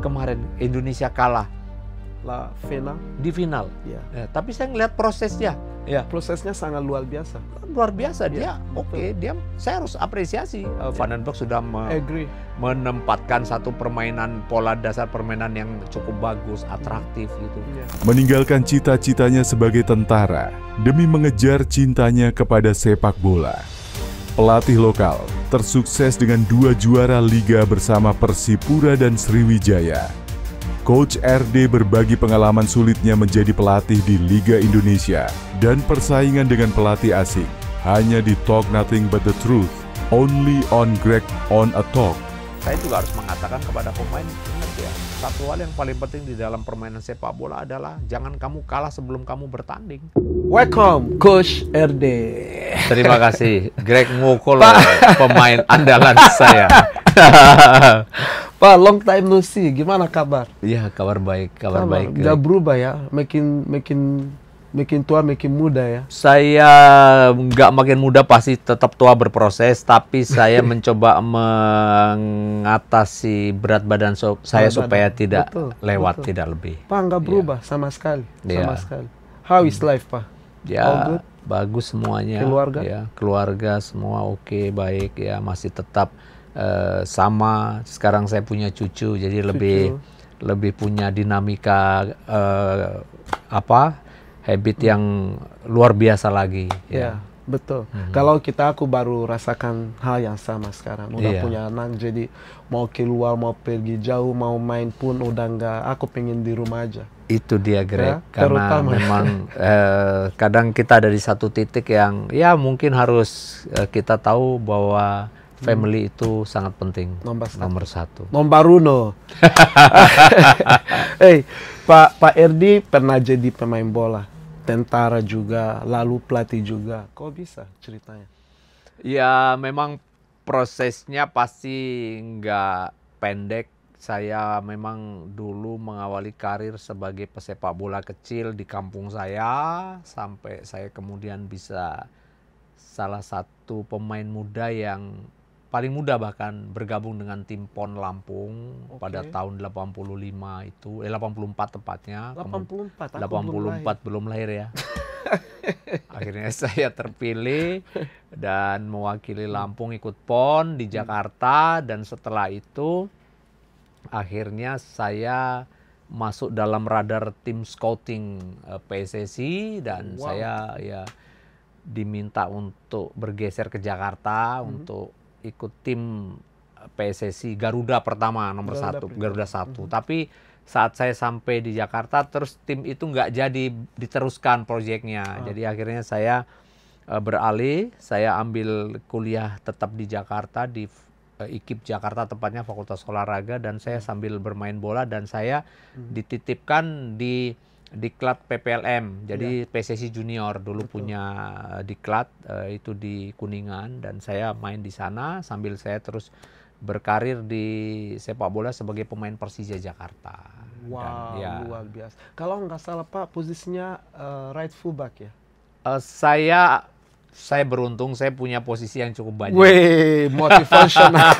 kemarin Indonesia kalah di final. Ya, tapi saya ngelihat prosesnya. Ya. Prosesnya sangat luar biasa. Luar biasa dia. Oke, saya harus apresiasi. Van den Berg sudah menempatkan satu permainan, pola dasar permainan yang cukup bagus, atraktif gitu. Meninggalkan cita-citanya sebagai tentara demi mengejar cintanya kepada sepak bola. Pelatih lokal tersukses dengan 2 juara liga bersama Persipura dan Sriwijaya. Coach RD berbagi pengalaman sulitnya menjadi pelatih di Liga Indonesia dan persaingan dengan pelatih asing. Hanya di Talk Nothing But The Truth, only on Greg on a Talk. Saya juga harus mengatakan kepada pemain, ingat ya, satu hal yang paling penting di dalam permainan sepak bola adalah jangan kamu kalah sebelum kamu bertanding. Welcome, Coach RD. Terima kasih, Greg Ngokolo, pemain andalan saya. Pak, long time no see. Gimana kabar? Iya, kabar baik, kabar baik. Gak berubah ya, makin tua, makin muda ya. Saya nggak makin muda, pasti tetap tua berproses, tapi saya mencoba mengatasi berat badan saya supaya tidak lewat, tidak lebih. Pak, nggak berubah sama sekali, sama sekali. How is life, Pak? Ya, bagus semuanya. Keluarga? Ya, keluarga semua oke, baik ya, masih tetap sama. Sekarang saya punya cucu, jadi lebih punya dinamika habit yang luar biasa lagi. Ya, betul. Kalau aku baru rasakan hal yang sama sekarang. Udah punya anak, jadi mau keluar, mau pergi jauh, mau main pun udah nggak. Aku pengen di rumah aja. Itu dia, Greg. Karena memang kadang kita ada di satu titik yang ya mungkin harus kita tahu bahwa family itu sangat penting. Nomor satu. Nomor uno. Pak Erdi pernah jadi pemain bola, tentara juga, lalu pelatih juga. Kok bisa ceritanya? Ya memang prosesnya pasti nggak pendek. Saya memang dulu mengawali karir sebagai pesepak bola kecil di kampung saya, sampai saya kemudian bisa salah satu pemain muda yang paling muda bahkan bergabung dengan tim PON Lampung pada tahun 85 itu, 84 tepatnya. 84 belum lahir ya. Akhirnya saya terpilih dan mewakili Lampung ikut PON di Jakarta, dan setelah itu akhirnya saya masuk dalam radar tim scouting PSSI, dan saya ya diminta untuk bergeser ke Jakarta untuk ikut tim PSSI Garuda pertama nomor Garuda 1. Tapi saat saya sampai di Jakarta, terus tim itu nggak jadi diteruskan proyeknya. Jadi akhirnya saya beralih, saya ambil kuliah tetap di Jakarta di IKIP Jakarta, tepatnya Fakultas Olahraga, dan saya sambil bermain bola, dan saya dititipkan di diklat PPLM, jadi PSSI Junior dulu punya diklat itu di Kuningan, dan saya main di sana sambil saya terus berkarir di sepak bola sebagai pemain Persija Jakarta. Wow, dan, luar biasa. Kalau nggak salah Pak, posisinya right fullback ya? Saya beruntung, saya punya posisi yang cukup banyak. Wih, motivational.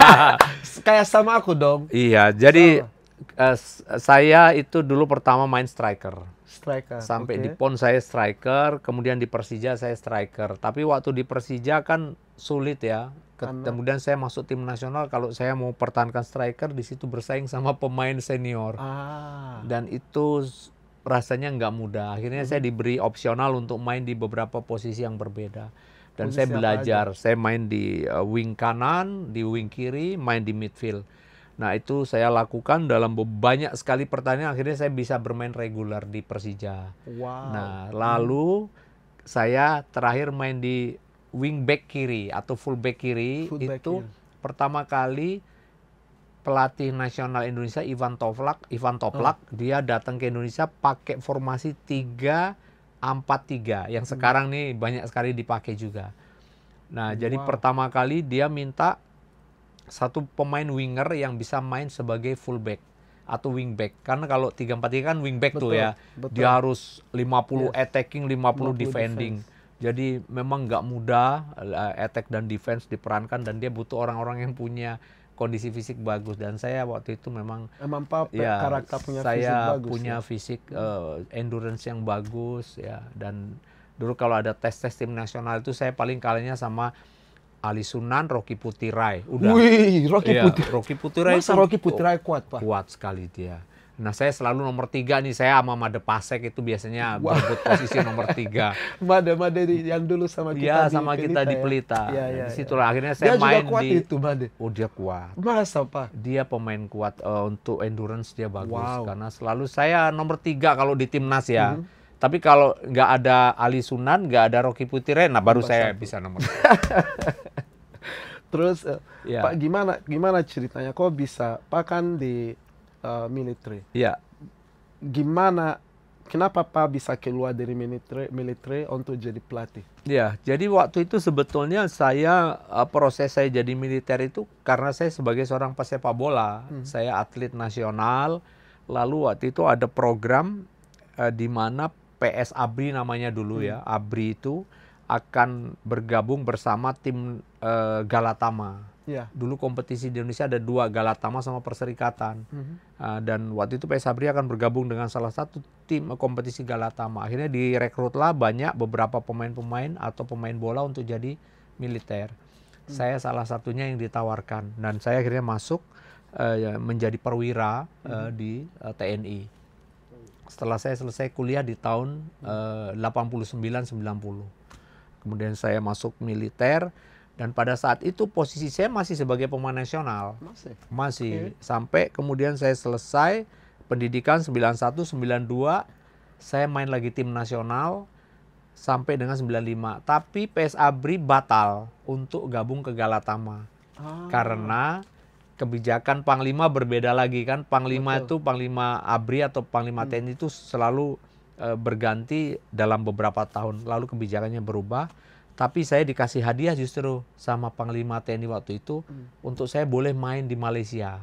Kayak sama aku dong. Iya, jadi saya itu dulu pertama main striker. Sampai di PON saya striker, kemudian di Persija saya striker. Tapi waktu di Persija kan sulit ya. Kemudian saya masuk tim nasional, kalau saya mau pertahankan striker, di situ bersaing sama pemain senior. Dan itu rasanya nggak mudah. Akhirnya saya diberi opsional untuk main di beberapa posisi yang berbeda. Dan saya belajar, saya main di wing kanan, di wing kiri, main di midfield. Nah itu saya lakukan dalam banyak sekali pertandingan, akhirnya saya bisa bermain reguler di Persija. Nah lalu saya terakhir main di wing back kiri atau full back kiri. Pertama kali pelatih nasional Indonesia Ivan Toplak, dia datang ke Indonesia pakai formasi 3-4-3 yang sekarang nih banyak sekali dipakai juga. Nah jadi pertama kali dia minta satu pemain winger yang bisa main sebagai fullback atau wingback. Karena kalau 3-4-3 kan wingback tuh ya. Dia harus 50 attacking, 50 defending. Jadi memang nggak mudah attack dan defense diperankan, dan dia butuh orang-orang yang punya kondisi fisik bagus, dan saya waktu itu memang ya, karakter punya saya fisik bagus, punya fisik endurance yang bagus ya. Dan dulu kalau ada tes tim nasional itu saya paling kalahnya sama Ali Sunan, Rocky Putirai. Udah. Wih, Rocky ya, Putirai. Rocky Putirai Masa itu Rocky Putirai kuat, Pak? Kuat sekali dia. Nah, saya selalu nomor 3 nih. Saya sama Made Pasek itu biasanya berebut posisi nomor 3. Made yang dulu sama kita ya, di sama Pelita, kita di Pelita. Ya, Nah, disitulah akhirnya saya dia main juga kuat di itu, Made. Oh, dia kuat. Masa, Pak? Dia pemain kuat, untuk endurance dia bagus. Wow. Karena selalu saya nomor 3 kalau di timnas ya. Tapi kalau nggak ada Ali Sunan, nggak ada Rocky Putirai, nah baru saya bisa nomor 3. Terus, Ya. Pak, gimana ceritanya? Kok bisa, Pak kan di militer? Iya. Kenapa Pak bisa keluar dari militer untuk jadi pelatih? Ya, jadi waktu itu sebetulnya saya, proses saya jadi militer itu karena saya sebagai seorang pesepak bola. Saya atlet nasional, lalu waktu itu ada program di mana PS ABRI namanya dulu ya. ABRI itu akan bergabung bersama tim Galatama. Ya. Dulu kompetisi di Indonesia ada 2, Galatama sama Perserikatan. Dan waktu itu PS ABRI akan bergabung dengan salah satu tim kompetisi Galatama. Akhirnya direkrutlah banyak beberapa pemain-pemain atau pemain bola untuk jadi militer. Saya salah satunya yang ditawarkan. Dan saya akhirnya masuk menjadi perwira di TNI. Setelah saya selesai kuliah di tahun 89-90. Kemudian saya masuk militer. Dan pada saat itu posisi saya masih sebagai pemain nasional. Masih. Sampai kemudian saya selesai pendidikan 91-92. Saya main lagi tim nasional sampai dengan 95. Tapi PS ABRI batal untuk gabung ke Galatama. Karena kebijakan Panglima berbeda lagi kan. Panglima itu, Panglima ABRI atau Panglima TNI itu selalu berganti dalam beberapa tahun. Lalu kebijakannya berubah. Tapi saya dikasih hadiah justru sama Panglima TNI waktu itu untuk saya boleh main di Malaysia.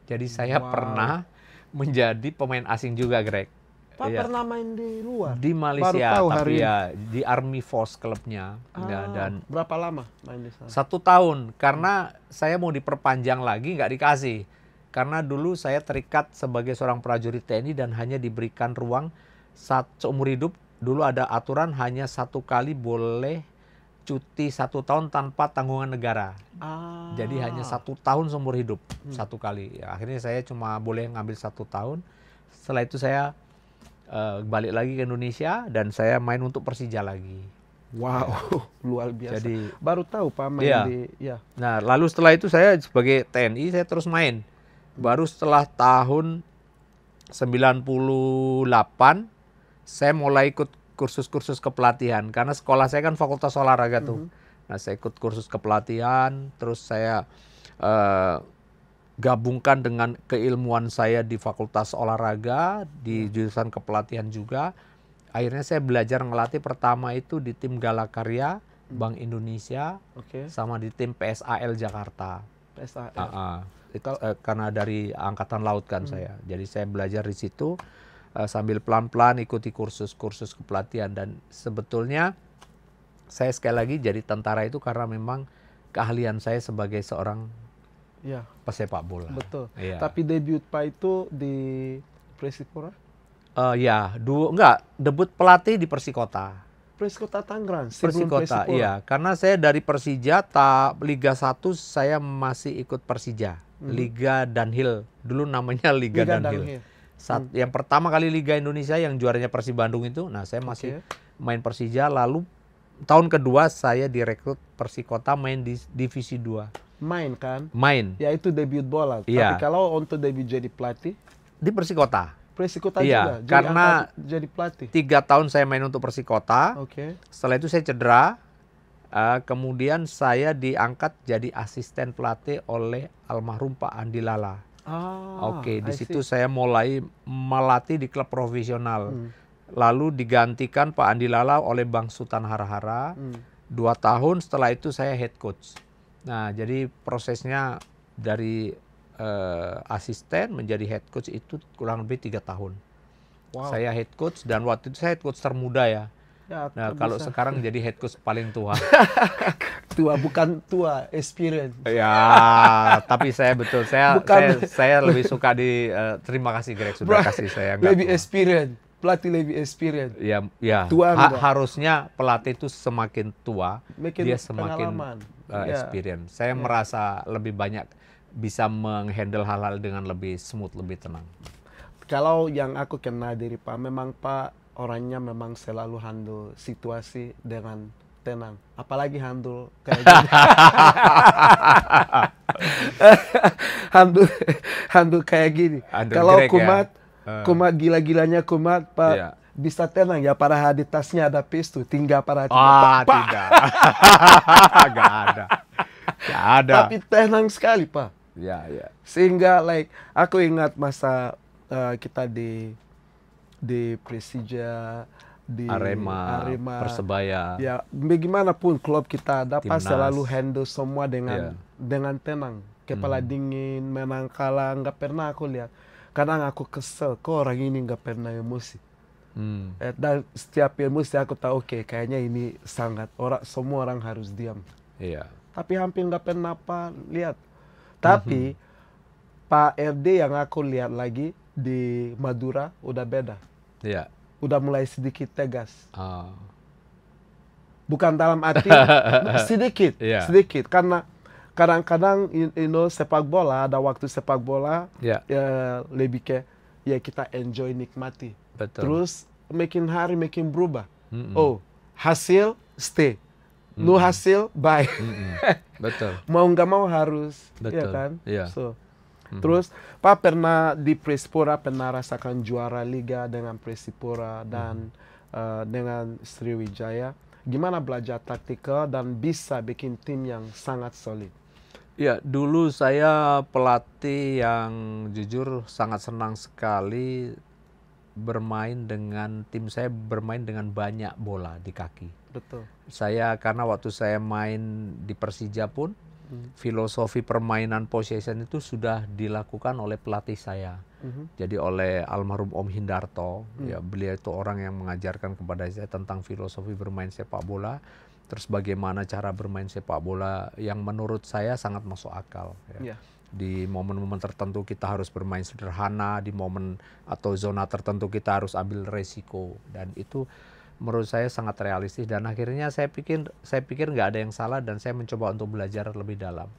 Jadi saya pernah menjadi pemain asing juga, Greg. Pak pernah main di luar? Di Malaysia, tahu tapi hari ya di Army Force klubnya. Ya, dan berapa lama main di sana? 1 tahun, karena saya mau diperpanjang lagi nggak dikasih. Karena dulu saya terikat sebagai seorang prajurit TNI dan hanya diberikan ruang seumur hidup. Dulu ada aturan hanya 1 kali boleh cuti 1 tahun tanpa tanggungan negara. Jadi hanya 1 tahun seumur hidup, 1 kali. Ya, akhirnya saya cuma boleh ngambil 1 tahun. Setelah itu saya balik lagi ke Indonesia dan saya main untuk Persija lagi. Wow, luar biasa. Jadi baru tahu Pak main di Nah, lalu setelah itu saya sebagai TNI saya terus main. Baru setelah tahun 98 saya mulai ikut kursus-kursus kepelatihan karena sekolah saya kan fakultas olahraga tuh. Nah, saya ikut kursus kepelatihan, terus saya gabungkan dengan keilmuan saya di fakultas olahraga, di jurusan kepelatihan juga. Akhirnya saya belajar ngelatih pertama itu di tim Galakarya, Bank Indonesia, sama di tim PSAL Jakarta. PSAL. Karena dari Angkatan Laut kan saya. Jadi saya belajar di situ. Sambil pelan-pelan ikuti kursus-kursus kepelatihan, dan sebetulnya saya sekali lagi jadi tentara itu karena memang keahlian saya sebagai seorang pesepak bola. Betul. Ya. Tapi debut Pak itu di Persikota? Debut pelatih di Persikota. Persikota Tangerang. Persikota, iya. Karena saya dari Persija, Liga 1 saya masih ikut Persija. Liga Dunhill, dulu namanya Liga Dunhill. Yang pertama kali Liga Indonesia yang juaranya Persib Bandung itu, nah saya masih main Persija. Lalu tahun kedua saya direkrut Persikota main di Divisi 2. Main kan? Main. Ya itu debut bola. Iya. Tapi kalau untuk debut jadi pelatih? Di Persikota. Persikota juga? Karena jadi pelatih? 3 tahun saya main untuk Persikota. Setelah itu saya cedera. Kemudian saya diangkat jadi asisten pelatih oleh almarhum Pak Andi Lala. Di situ saya mulai melatih di klub profesional. Lalu digantikan Pak Andi Lala oleh Bang Sultan Harahara. 2 tahun setelah itu saya head coach. Nah, jadi prosesnya dari asisten menjadi head coach itu kurang lebih 3 tahun. Saya head coach, dan waktu itu saya head coach termuda ya. Ya, Nah, kalau bisa. sekarang jadi head coach paling tua. Tua, bukan tua, experience. Ya, tapi saya betul, saya Bukan. saya lebih suka terima kasih Greg sudah Bro, kasih saya nggak lebih tua. experience. Pelatih lebih experience. Ya, ya. Tua enggak. Harusnya pelatih itu semakin tua, Makin dia semakin pengalaman. experience. Saya merasa lebih banyak bisa menghandle hal-hal dengan lebih smooth, lebih tenang. Kalau yang aku kenal dari Pak, memang Pak orangnya memang selalu handle situasi dengan tenang. Apalagi handle kayak gini. handle kayak gini. Handle Kalau Greg, Kumat, ya. Kumat gila-gilanya Kumat, Pak Iya. bisa tenang ya. Para di tasnya ada pistol, tinggal para Tidak. Gak ada. Gak ada. Tapi tenang sekali Pak. Ya, ya. Sehingga aku ingat masa kita di Persija, di Arema, Persebaya. Ya, bagaimanapun klub kita ada Pak Timnas. selalu handle semua dengan tenang, kepala dingin, menang kalah, nggak pernah aku lihat. Kadang aku kesel, kok orang ini nggak pernah emosi. Dan setiap emosi aku tahu, oke, kayaknya ini semua orang harus diam. Iya. Tapi hampir nggak pernah Pak lihat. Tapi Pak RD yang aku lihat lagi di Madura udah beda. Iya. Udah mulai sedikit tegas. Ah. Bukan dalam arti sedikit, Iya. sedikit. Karena kadang-kadang sepak bola, ada waktu sepak bola Iya. ya, lebih ke ya kita enjoy, nikmati. Betul. Terus makin berubah. Oh, hasil stay. No hasil, bye. Betul. Mau nggak mau harus, Betul. ya kan? Iya. So, terus Pak pernah di Persipura pernah rasakan juara liga dengan Persipura dan dengan Sriwijaya. Gimana belajar taktikal dan bisa bikin tim yang sangat solid? Ya, dulu saya pelatih yang jujur sangat senang sekali tim saya bermain dengan banyak bola di kaki. Betul. Karena waktu saya main di Persija pun, filosofi permainan possession itu sudah dilakukan oleh pelatih saya. Jadi oleh almarhum Om Hindarto, ya beliau itu orang yang mengajarkan kepada saya tentang filosofi bermain sepak bola, terus bagaimana cara bermain sepak bola yang menurut saya sangat masuk akal. Ya. Yeah. Di momen-momen tertentu kita harus bermain sederhana, di momen atau zona tertentu kita harus ambil resiko, dan itu menurut saya sangat realistis, dan akhirnya saya pikir nggak ada yang salah, dan saya mencoba untuk belajar lebih dalam.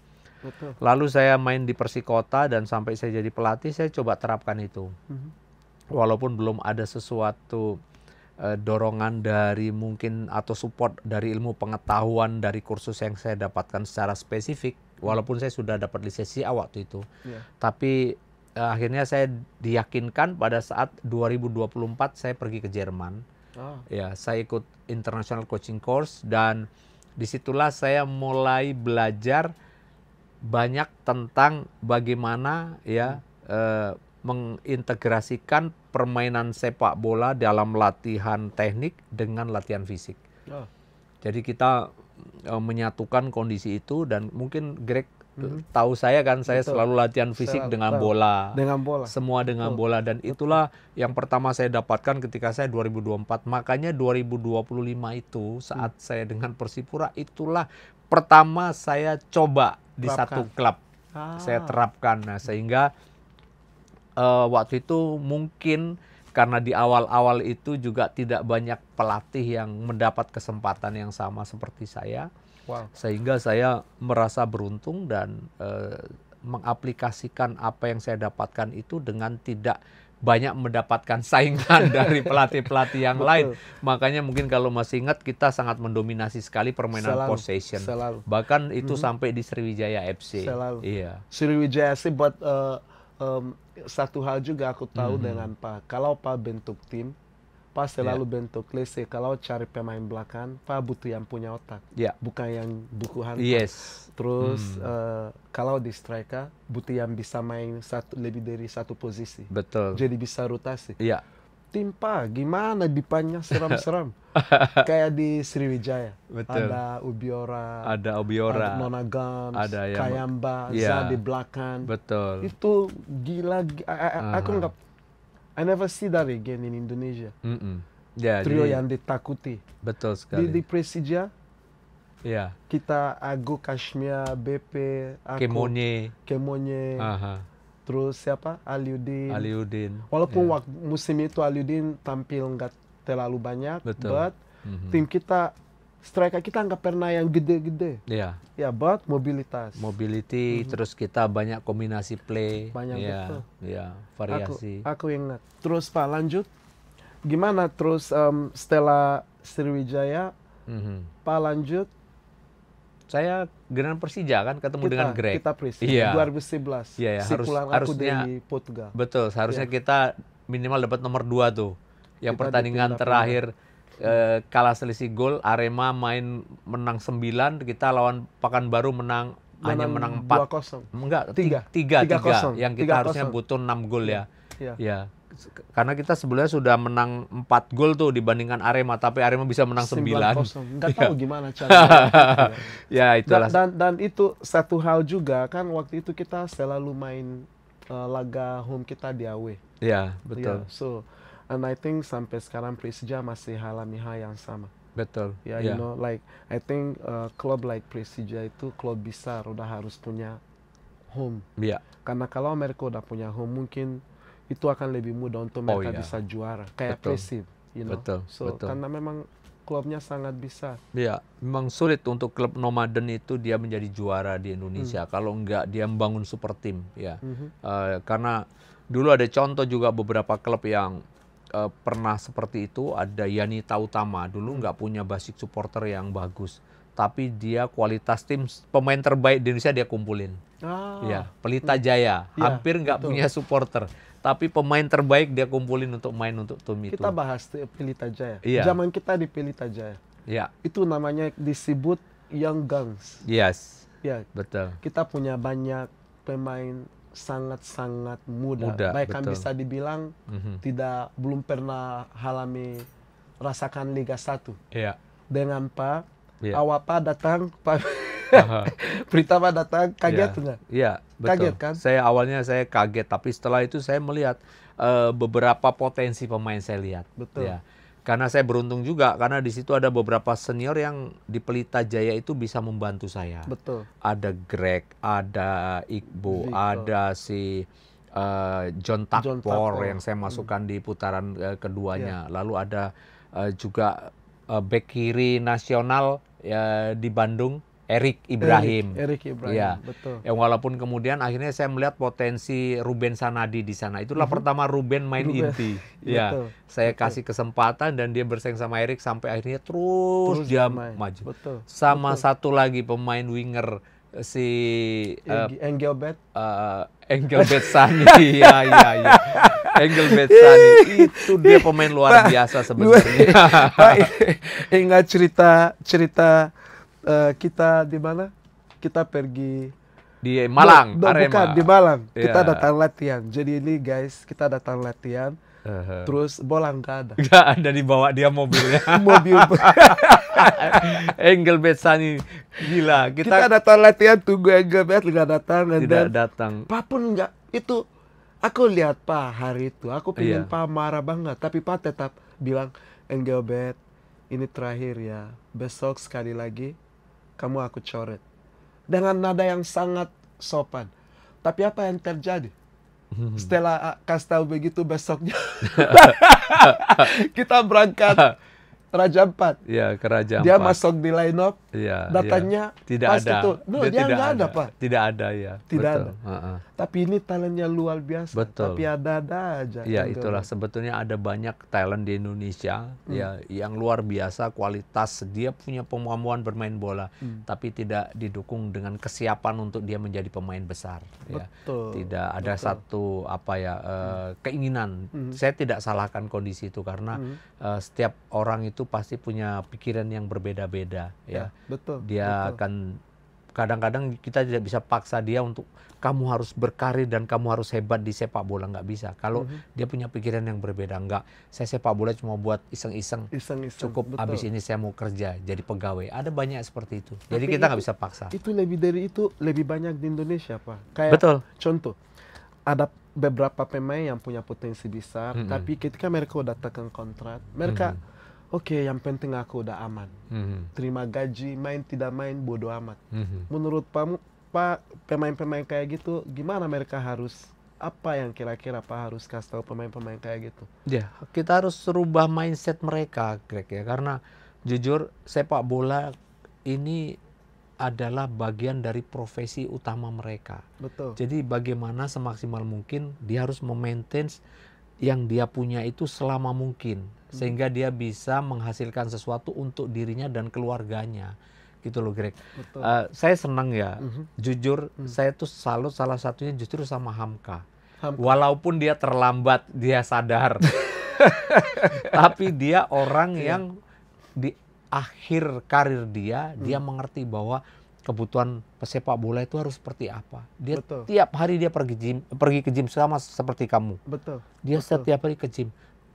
Betul. Lalu saya main di Persikota dan sampai saya jadi pelatih saya coba terapkan itu. Walaupun belum ada sesuatu dorongan dari mungkin atau support dari ilmu pengetahuan dari kursus yang saya dapatkan secara spesifik, walaupun saya sudah dapat lisensi A waktu itu. Tapi akhirnya saya diyakinkan pada saat 2024 saya pergi ke Jerman. Ya, saya ikut international coaching course, dan disitulah saya mulai belajar banyak tentang bagaimana mengintegrasikan permainan sepak bola dalam latihan teknik dengan latihan fisik. Jadi kita menyatukan kondisi itu, dan mungkin Greg tahu saya kan, saya selalu latihan fisik dengan bola. Dengan bola. Semua dengan bola, dan itulah yang pertama saya dapatkan ketika saya 2024. Makanya 2025 itu saat saya dengan Persipura, itulah pertama saya coba di satu klub. Saya terapkan. Nah, sehingga waktu itu mungkin karena di awal-awal itu juga tidak banyak pelatih yang mendapat kesempatan yang sama seperti saya. Sehingga saya merasa beruntung dan mengaplikasikan apa yang saya dapatkan itu dengan tidak banyak mendapatkan saingan dari pelatih-pelatih yang lain. Makanya mungkin kalau masih ingat, kita sangat mendominasi sekali permainan possession. Bahkan itu sampai di Sriwijaya FC. Iya. Sriwijaya FC buat satu hal juga aku tahu dengan Pak. Kalau Pak bentuk tim, Pak selalu bentuk lese. Kalau cari pemain belakang, Pak butuh yang punya otak, bukan yang buku hantam. Terus kalau di striker, butuh yang bisa main lebih dari satu posisi. Betul. Jadi bisa rotasi. Iya. Tim Pak, gimana depannya seram-seram. Kayak di Sriwijaya. Betul. Ada Ubiora, ada Nona Gans, ada Kayamba, Za di belakang. Betul. Itu gila. Aku nggak, I never see that again in Indonesia. Ya, trio jadi, yang ditakuti. betul sekali. Di Persija, Ya, kita Agu Kashmir, BP, aku, Kemonye, terus siapa? Aliudin. Walaupun waktu musim itu Aliudin tampil nggak terlalu banyak, Betul. but tim kita, striker kita nggak pernah yang gede-gede. Ya, Ya, but mobility, terus kita banyak kombinasi play. Banyak, ya, betul. Ya, variasi. Aku ingat. Terus Pak, lanjut. Gimana terus setelah Sriwijaya, Pak lanjut? Saya Grand Persija kan ketemu dengan Greg. Kita Persija, Iya. 2011. Iya, ya, aku harusnya dari Portugal. Betul, seharusnya kita minimal dapat nomor 2 tuh. Yang Kita pertandingan dipindah-pindah. terakhir kalah selisih gol, Arema main menang 9, kita lawan Pekanbaru hanya menang 4. 2-0. Enggak, 3. 3. Yang kita 3-0. harusnya butuh 6 gol ya. Iya. Ya. Karena kita sebelumnya sudah menang 4 gol tuh dibandingkan Arema, tapi Arema bisa menang 9. Nggak tahu gimana caranya. Ya, itulah. Dan itu satu hal juga kan, waktu itu kita selalu main laga home kita di away. Ya, betul. Yeah, so, and I think sampai sekarang Persija masih alami hal yang sama. Betul. Ya, you know, like I think klub like Persija itu klub besar, udah harus punya home. Iya. Karena kalau mereka udah punya home, mungkin itu akan lebih mudah untuk mereka bisa juara. Kayak Persib, you know. Betul. So, karena memang klubnya sangat besar. Iya, memang sulit untuk klub nomaden itu dia menjadi juara di Indonesia. Kalau enggak dia membangun super tim, ya. Karena dulu ada contoh juga beberapa klub yang pernah seperti itu. Ada Yanita Utama, dulu nggak punya basic supporter yang bagus, tapi dia kualitas tim pemain terbaik di Indonesia dia kumpulin. Ya, Pelita Jaya hampir nggak punya supporter, tapi pemain terbaik dia kumpulin untuk main untuk tim itu. Kita bahas Pelita Jaya. Iya. Zaman kita di Pelita Jaya, ya, itu namanya disebut Young Guns. Yes, Ya, betul. kita punya banyak pemain sangat-sangat muda. Bahkan bisa dibilang belum pernah rasakan Liga 1. Iya. Dengan Pak, awal Pak datang, Pak Pritama datang, kaget nggak? Iya, betul. Kaget kan? Awalnya saya kaget, tapi setelah itu saya melihat beberapa potensi pemain saya lihat. Betul. Ya. Karena saya beruntung juga, karena di situ ada beberapa senior yang di Pelita Jaya itu bisa membantu saya. Betul. Ada Greg, ada Iqbo, ada si John Takpor yang saya masukkan di putaran keduanya. Lalu ada juga bek kiri nasional di Bandung, Erik Ibrahim. Ya. Betul. Yang walaupun kemudian akhirnya saya melihat potensi Ruben Sanadi di sana. Itulah pertama Ruben main inti. Ya, saya kasih kesempatan dan dia bersaing sama Erik sampai akhirnya terus dia maju. Betul. Sama satu lagi pemain winger si Engelbert Sani. Iya. Engelbert Sani itu dia pemain luar biasa sebenarnya. Ingat cerita kita di mana? Kita pergi di Malang, Arema. Bukan di Malang. Kita datang latihan. Jadi ini guys, kita datang latihan. Terus bola nggak ada. Nggak ada, dibawa dia mobilnya. Mobil. Engelbert Sani gila. Kita datang latihan, tunggu Engelbert nggak datang. Tidak datang. Pak pun nggak. Itu aku lihat Pak hari itu. Aku pengen Pak marah banget. Tapi Pak tetap bilang, Engelbert, ini terakhir ya. Besok sekali lagi kamu aku coret. Dengan nada yang sangat sopan. Tapi apa yang terjadi? Setelah kasih tahu begitu, besoknya kita berangkat Raja Ampat. Ya, ke Raja Ampat. Dia masuk di line up. Ya, datanya tidak ada. Itu. No, dia nggak ada, Pak. Tidak ada ya. Tidak ada. Tapi ini talentnya luar biasa. Betul. Tapi ada aja. Ya, itulah sebetulnya ada banyak talent di Indonesia ya yang luar biasa kualitas. Dia punya kemampuan bermain bola, tapi tidak didukung dengan kesiapan untuk dia menjadi pemain besar. Ya. Betul. Tidak ada satu keinginan. Saya tidak salahkan kondisi itu karena setiap orang itu pasti punya pikiran yang berbeda-beda ya. Betul. Dia akan kadang-kadang kita tidak bisa paksa dia untuk kamu harus berkarir dan kamu harus hebat di sepak bola, nggak bisa. Kalau dia punya pikiran yang berbeda, nggak. Saya sepak bola cuma buat iseng-iseng. Cukup habis ini saya mau kerja jadi pegawai. Ada banyak seperti itu. Jadi kita nggak bisa paksa. Itu lebih dari itu lebih banyak di Indonesia, Pak. Kayak betul. Contoh, ada beberapa pemain yang punya potensi besar, tapi ketika mereka udah tekan kontrak, mereka oke, yang penting aku udah aman. Terima gaji, main tidak main, bodo amat. Menurut Pak, pemain-pemain kayak gitu, gimana mereka harus, apa yang kira-kira Pak harus kasih tahu pemain-pemain kayak gitu? Ya, kita harus rubah mindset mereka, Greg, ya. Karena jujur, sepak bola ini adalah bagian dari profesi utama mereka. Betul. Jadi bagaimana semaksimal mungkin dia harus memaintain yang dia punya itu selama mungkin, sehingga dia bisa menghasilkan sesuatu untuk dirinya dan keluarganya, gitu loh, Greg. Saya senang ya, jujur, saya tuh salut salah satunya justru sama Hamka. Walaupun dia terlambat, dia sadar, tapi dia orang yang di akhir karir dia mengerti bahwa kebutuhan pesepak bola itu harus seperti apa. Dia tiap hari dia pergi ke gym sama seperti kamu. Dia setiap hari ke gym.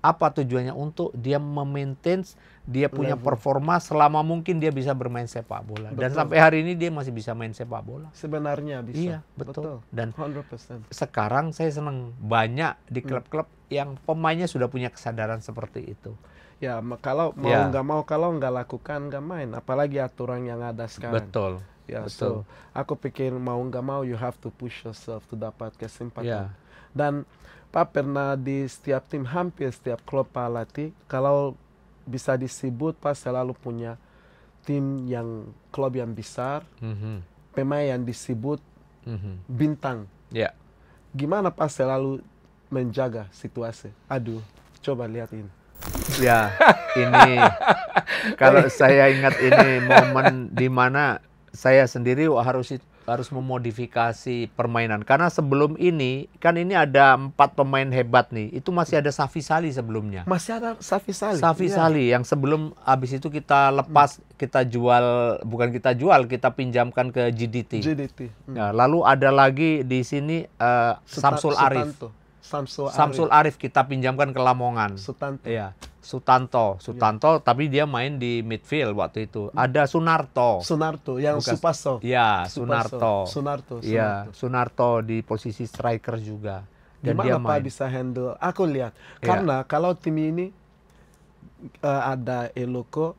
Apa tujuannya? Untuk dia memaintain dia punya performa selama mungkin dia bisa bermain sepak bola. Dan sampai hari ini dia masih bisa main sepak bola. Sebenarnya bisa. Iya, betul. Dan 100%. Sekarang saya senang banyak di klub-klub yang pemainnya sudah punya kesadaran seperti itu. Ya, kalau mau nggak mau, kalau nggak lakukan nggak main. Apalagi aturan yang ada sekarang. Betul. Ya, so aku pikir mau nggak mau you have to push yourself to dapat kesempatan. Dan Pak pernah di setiap tim, hampir setiap klub Pak latih, kalau bisa disebut Pak selalu punya tim yang klub yang besar, pemain yang disebut bintang. Gimana Pak selalu menjaga situasi? Aduh, coba lihat ini. Ya, ini kalau saya ingat ini momen di mana saya sendiri harus memodifikasi permainan. Karena sebelum ini, kan ini ada 4 pemain hebat nih. Itu masih ada Safi Salih sebelumnya. Masih ada Safi Salih? Safi Salih, yang sebelum habis itu kita lepas, kita jual, bukan kita jual, kita pinjamkan ke GDT. Ya, lalu ada lagi di sini Samsul Arif. Samsul Arif kita pinjamkan ke Lamongan. Sutanto, tapi dia main di midfield waktu itu. Ada Sunarto yang Supaso. Ya, Sunarto. Iya, Sunarto di posisi striker juga. Dan gimana dia Pak bisa handle? Aku lihat, karena kalau tim ini ada Eloko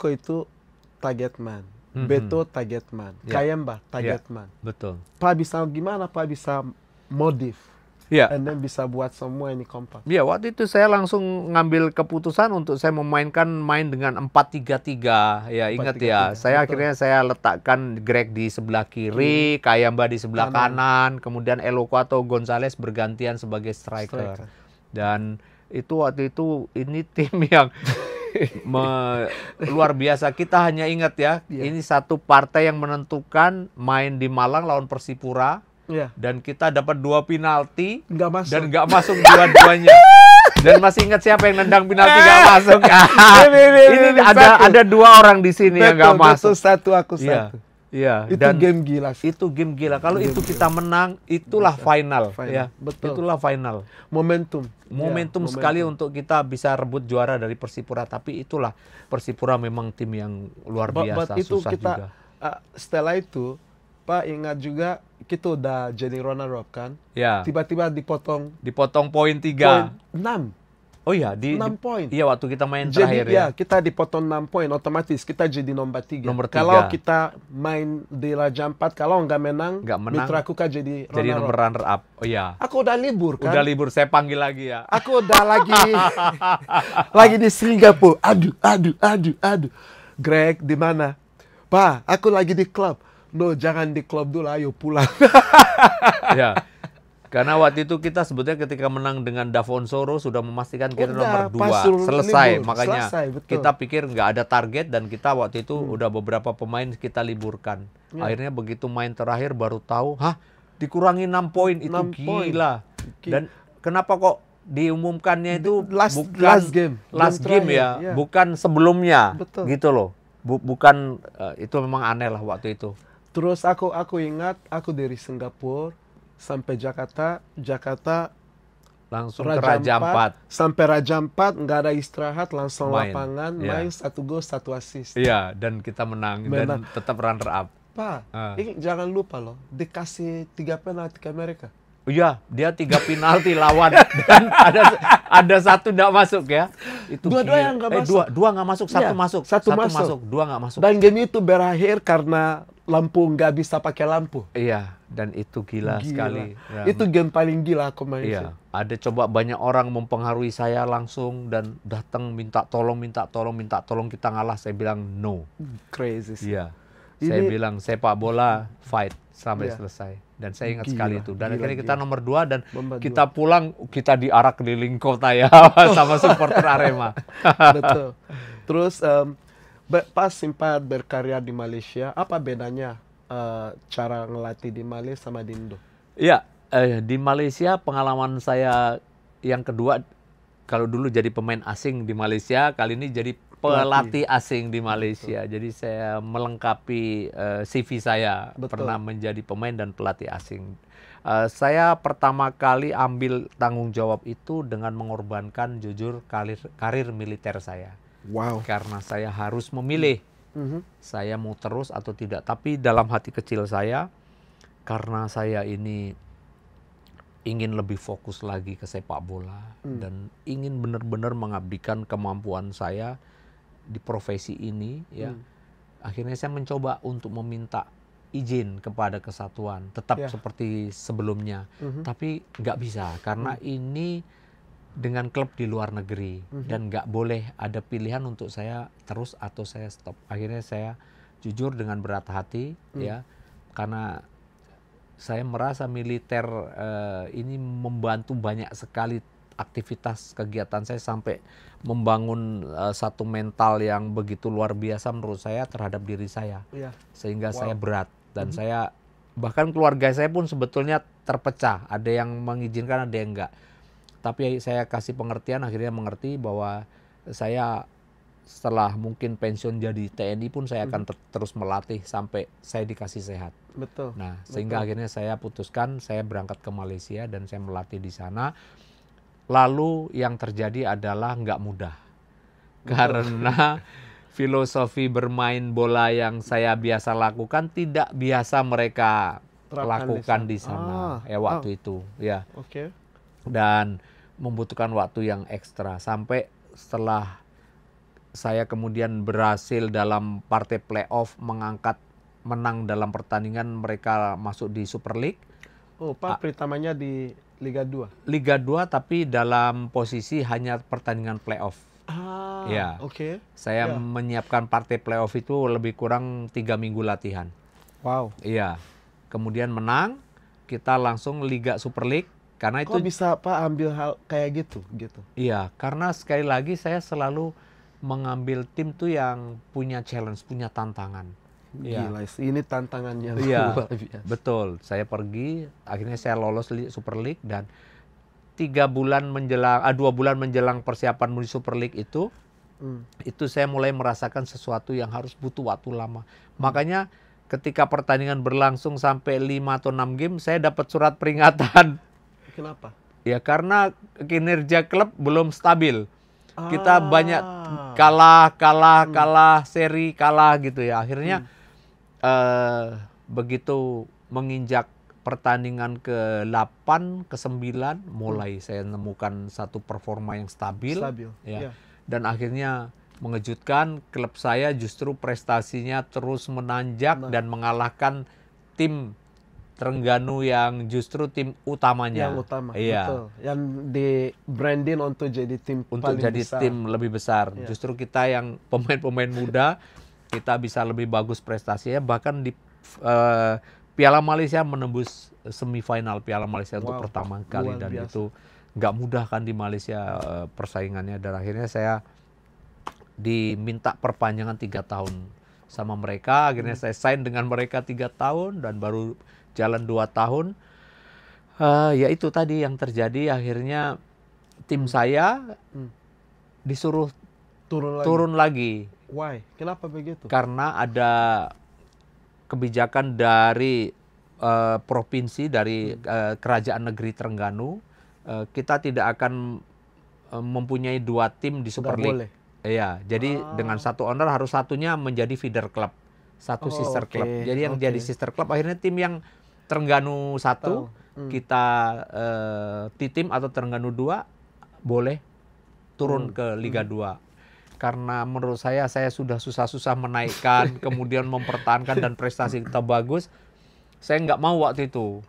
itu target man, Beto target man, Kayemba target man. Betul. Pak bisa gimana? Pak bisa modif? And then bisa buat semua ini kompak. Ya, waktu itu saya langsung ngambil keputusan untuk saya main dengan 4-3-3. Ya, ingat ya. Akhirnya saya letakkan Greg di sebelah kiri, Kayamba di sebelah kanan, kemudian Eloko atau Gonzales bergantian sebagai striker. Dan itu waktu itu ini tim yang luar biasa. Kita hanya ingat ya, ini satu partai yang menentukan, main di Malang lawan Persipura. Dan kita dapat 2 penalti dan nggak masuk dua-duanya. Dan masih ingat siapa yang nendang penalti nggak masuk? Ini ada 2 orang di sini yang nggak masuk. Satu aku. Iya. Itu game gila. Itu game gila. Kalau itu kita menang, itulah final. Ya, itulah final. Momentum sekali untuk kita bisa rebut juara dari Persipura. Tapi itulah Persipura memang tim yang luar biasa, susah juga. Setelah itu Pak ingat juga kita udah jadi runner up kan? Ya. Tiba-tiba dipotong poin 3. 6. Oh iya, 6 poin. Iya, waktu kita main terakhir ya. Kita dipotong 6 poin, otomatis kita jadi nomor 3. Kalau kita main di Raja 4, kalau nggak menang, Mitra Kukar jadi runner up. Oh iya. Aku udah libur kan? Udah libur, saya panggil lagi ya. Aku udah lagi di Singapura. Aduh. Greg, di mana? Pak, aku lagi di klub. No, jangan di klub dulu, ayo pulang. Ya, karena waktu itu kita sebetulnya ketika menang dengan Davon Soro sudah memastikan kita nomor 2. Selesai, makanya kita pikir nggak ada target dan kita waktu itu udah beberapa pemain kita liburkan. Akhirnya begitu main terakhir baru tahu, dikurangi 6 poin, itu gila. Dan kenapa kok diumumkannya itu last game ya, bukan sebelumnya. Gitu loh. Bukan, itu memang aneh lah waktu itu. Terus aku ingat, aku dari Singapura sampai Jakarta langsung ke Raja 4. Sampai Raja 4 nggak ada istirahat, langsung lapangan, main 1 gol 1 assist. Iya, dan kita menang dan tetap runner up. Pak, ini jangan lupa loh, dikasih 3 penalti ke mereka. Iya, dia 3 penalti lawan dan ada satu nggak masuk ya. Itu Dua-dua yang nggak masuk. Dua nggak masuk, satu Iya, masuk, satu masuk. dua nggak masuk. Dan game itu berakhir karena lampu nggak bisa pakai lampu. Iya, dan itu gila sekali. Ya. Itu game paling gila aku main. Iya, ada coba banyak orang mempengaruhi saya langsung dan datang minta tolong, kita ngalah. Saya bilang no. Crazy sih. Iya. Saya bilang sepak bola fight sampai selesai. Dan saya ingat sekali itu. Dan akhirnya kita nomor 2 dan kita pulang, kita diarak keliling kota ya sama supporter Arema. Betul. Terus pas sempat berkarya di Malaysia, apa bedanya cara ngelatih di Malaysia sama di Indo? Iya, di Malaysia pengalaman saya yang kedua, kalau dulu jadi pemain asing di Malaysia, kali ini jadi pelatih asing di Malaysia. Betul. Jadi saya melengkapi CV saya. Betul. Pernah menjadi pemain dan pelatih asing. Saya pertama kali ambil tanggung jawab itu dengan mengorbankan jujur karir militer saya. Wow. Karena saya harus memilih saya mau terus atau tidak. Tapi dalam hati kecil saya, karena saya ini ingin lebih fokus lagi ke sepak bola dan ingin benar-benar mengabdikan kemampuan saya di profesi ini, ya. Akhirnya saya mencoba untuk meminta izin kepada kesatuan, tetap seperti sebelumnya, tapi nggak bisa karena ini dengan klub di luar negeri dan nggak boleh ada pilihan untuk saya terus atau saya stop. Akhirnya saya jujur dengan berat hati, ya, karena saya merasa militer ini membantu banyak sekali aktivitas kegiatan saya sampai membangun satu mental yang begitu luar biasa menurut saya terhadap diri saya. Sehingga saya berat dan saya bahkan keluarga saya pun sebetulnya terpecah. Ada yang mengizinkan, ada yang enggak. Tapi saya kasih pengertian, akhirnya mengerti bahwa saya setelah mungkin pensiun jadi TNI pun saya akan terus melatih sampai saya dikasih sehat. Betul. Nah, sehingga akhirnya saya putuskan saya berangkat ke Malaysia dan saya melatih di sana. Lalu yang terjadi adalah nggak mudah. Karena filosofi bermain bola yang saya biasa lakukan tidak biasa mereka lakukan di sana waktu itu. Ya. Dan membutuhkan waktu yang ekstra. Sampai setelah saya kemudian berhasil dalam partai playoff menang dalam pertandingan, mereka masuk di Super League. Pak pertamanya di Liga 2? Liga 2 tapi dalam posisi hanya pertandingan playoff. Ya. Saya menyiapkan partai playoff itu lebih kurang 3 minggu latihan. Wow. Iya. Kemudian menang, kita langsung Liga Super League. Karena itu bisa Pak ambil hal kayak gitu? Iya, karena sekali lagi saya selalu mengambil tim tuh yang punya challenge, punya tantangan. Gila, ini tantangannya. Iya, betul. Saya pergi, akhirnya saya lolos Super League dan 2 bulan menjelang persiapan menuju Super League itu saya mulai merasakan sesuatu yang harus butuh waktu lama. Makanya ketika pertandingan berlangsung sampai 5 atau 6 game, saya dapat surat peringatan. Kenapa? Ya karena kinerja klub belum stabil. Kita banyak kalah, seri kalah gitu ya. Akhirnya begitu menginjak pertandingan ke-8, ke-9, mulai saya menemukan satu performa yang stabil. Ya. Dan akhirnya mengejutkan, klub saya justru prestasinya terus menanjak dan mengalahkan tim Terengganu yang justru tim utamanya. Yang utama, iya. Betul. Yang di branding untuk jadi tim untuk jadi besar. Tim lebih besar. Iya. Justru kita yang pemain-pemain muda, kita bisa lebih bagus prestasinya. Bahkan di Piala Malaysia menembus semifinal Piala Malaysia untuk pertama kali. Dan itu nggak mudah kan di Malaysia persaingannya. Dan akhirnya saya diminta perpanjangan 3 tahun sama mereka. Akhirnya saya sign dengan mereka 3 tahun dan baru jalan 2 tahun, ya itu tadi yang terjadi. Akhirnya tim saya disuruh turun lagi. Why? Kenapa begitu? Karena ada kebijakan dari provinsi, dari kerajaan negeri Terengganu, kita tidak akan mempunyai 2 tim di Super League. Iya, jadi dengan satu owner harus satunya menjadi feeder club, satu sister club. Jadi yang jadi sister club akhirnya tim yang Terengganu 1 kita T-Team atau Terengganu 2 boleh turun ke Liga 2. Karena menurut saya sudah susah-susah menaikkan, kemudian mempertahankan dan prestasi kita bagus. Saya nggak mau waktu itu.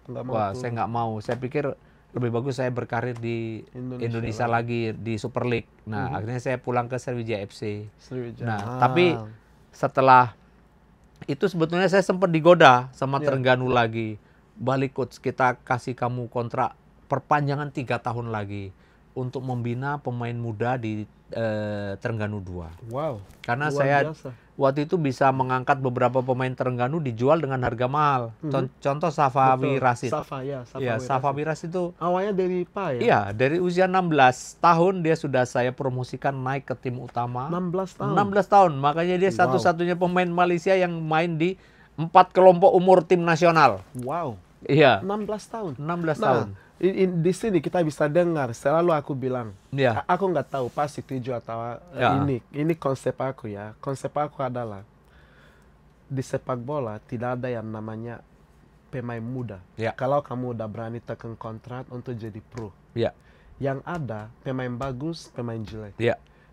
Saya nggak mau. Saya pikir lebih bagus saya berkarir di Indonesia lagi di Super League. Nah, akhirnya saya pulang ke Sriwijaya FC. Nah, tapi setelah itu sebetulnya saya sempat digoda sama Terengganu lagi. Balik coach, kita kasih kamu kontrak perpanjangan 3 tahun lagi untuk membina pemain muda di Terengganu 2. Wow. Karena saya waktu itu bisa mengangkat beberapa pemain Terengganu dijual dengan harga mahal. Contoh Safawi Rashid. Safawi Rashid itu awalnya dari PA ya? Iya, dari usia 16 tahun dia sudah saya promosikan naik ke tim utama. 16 tahun? 16 tahun. Makanya dia satu-satunya pemain Malaysia yang main di 4 kelompok umur tim nasional. Wow. Iya. 16 tahun? 16 tahun. Di sini kita bisa dengar, selalu aku bilang, aku nggak tahu pas setuju atau ini konsep aku ya. Konsep aku adalah di sepak bola tidak ada yang namanya pemain muda. Kalau kamu udah berani tekan kontrak untuk jadi pro, yang ada pemain bagus, pemain jelek.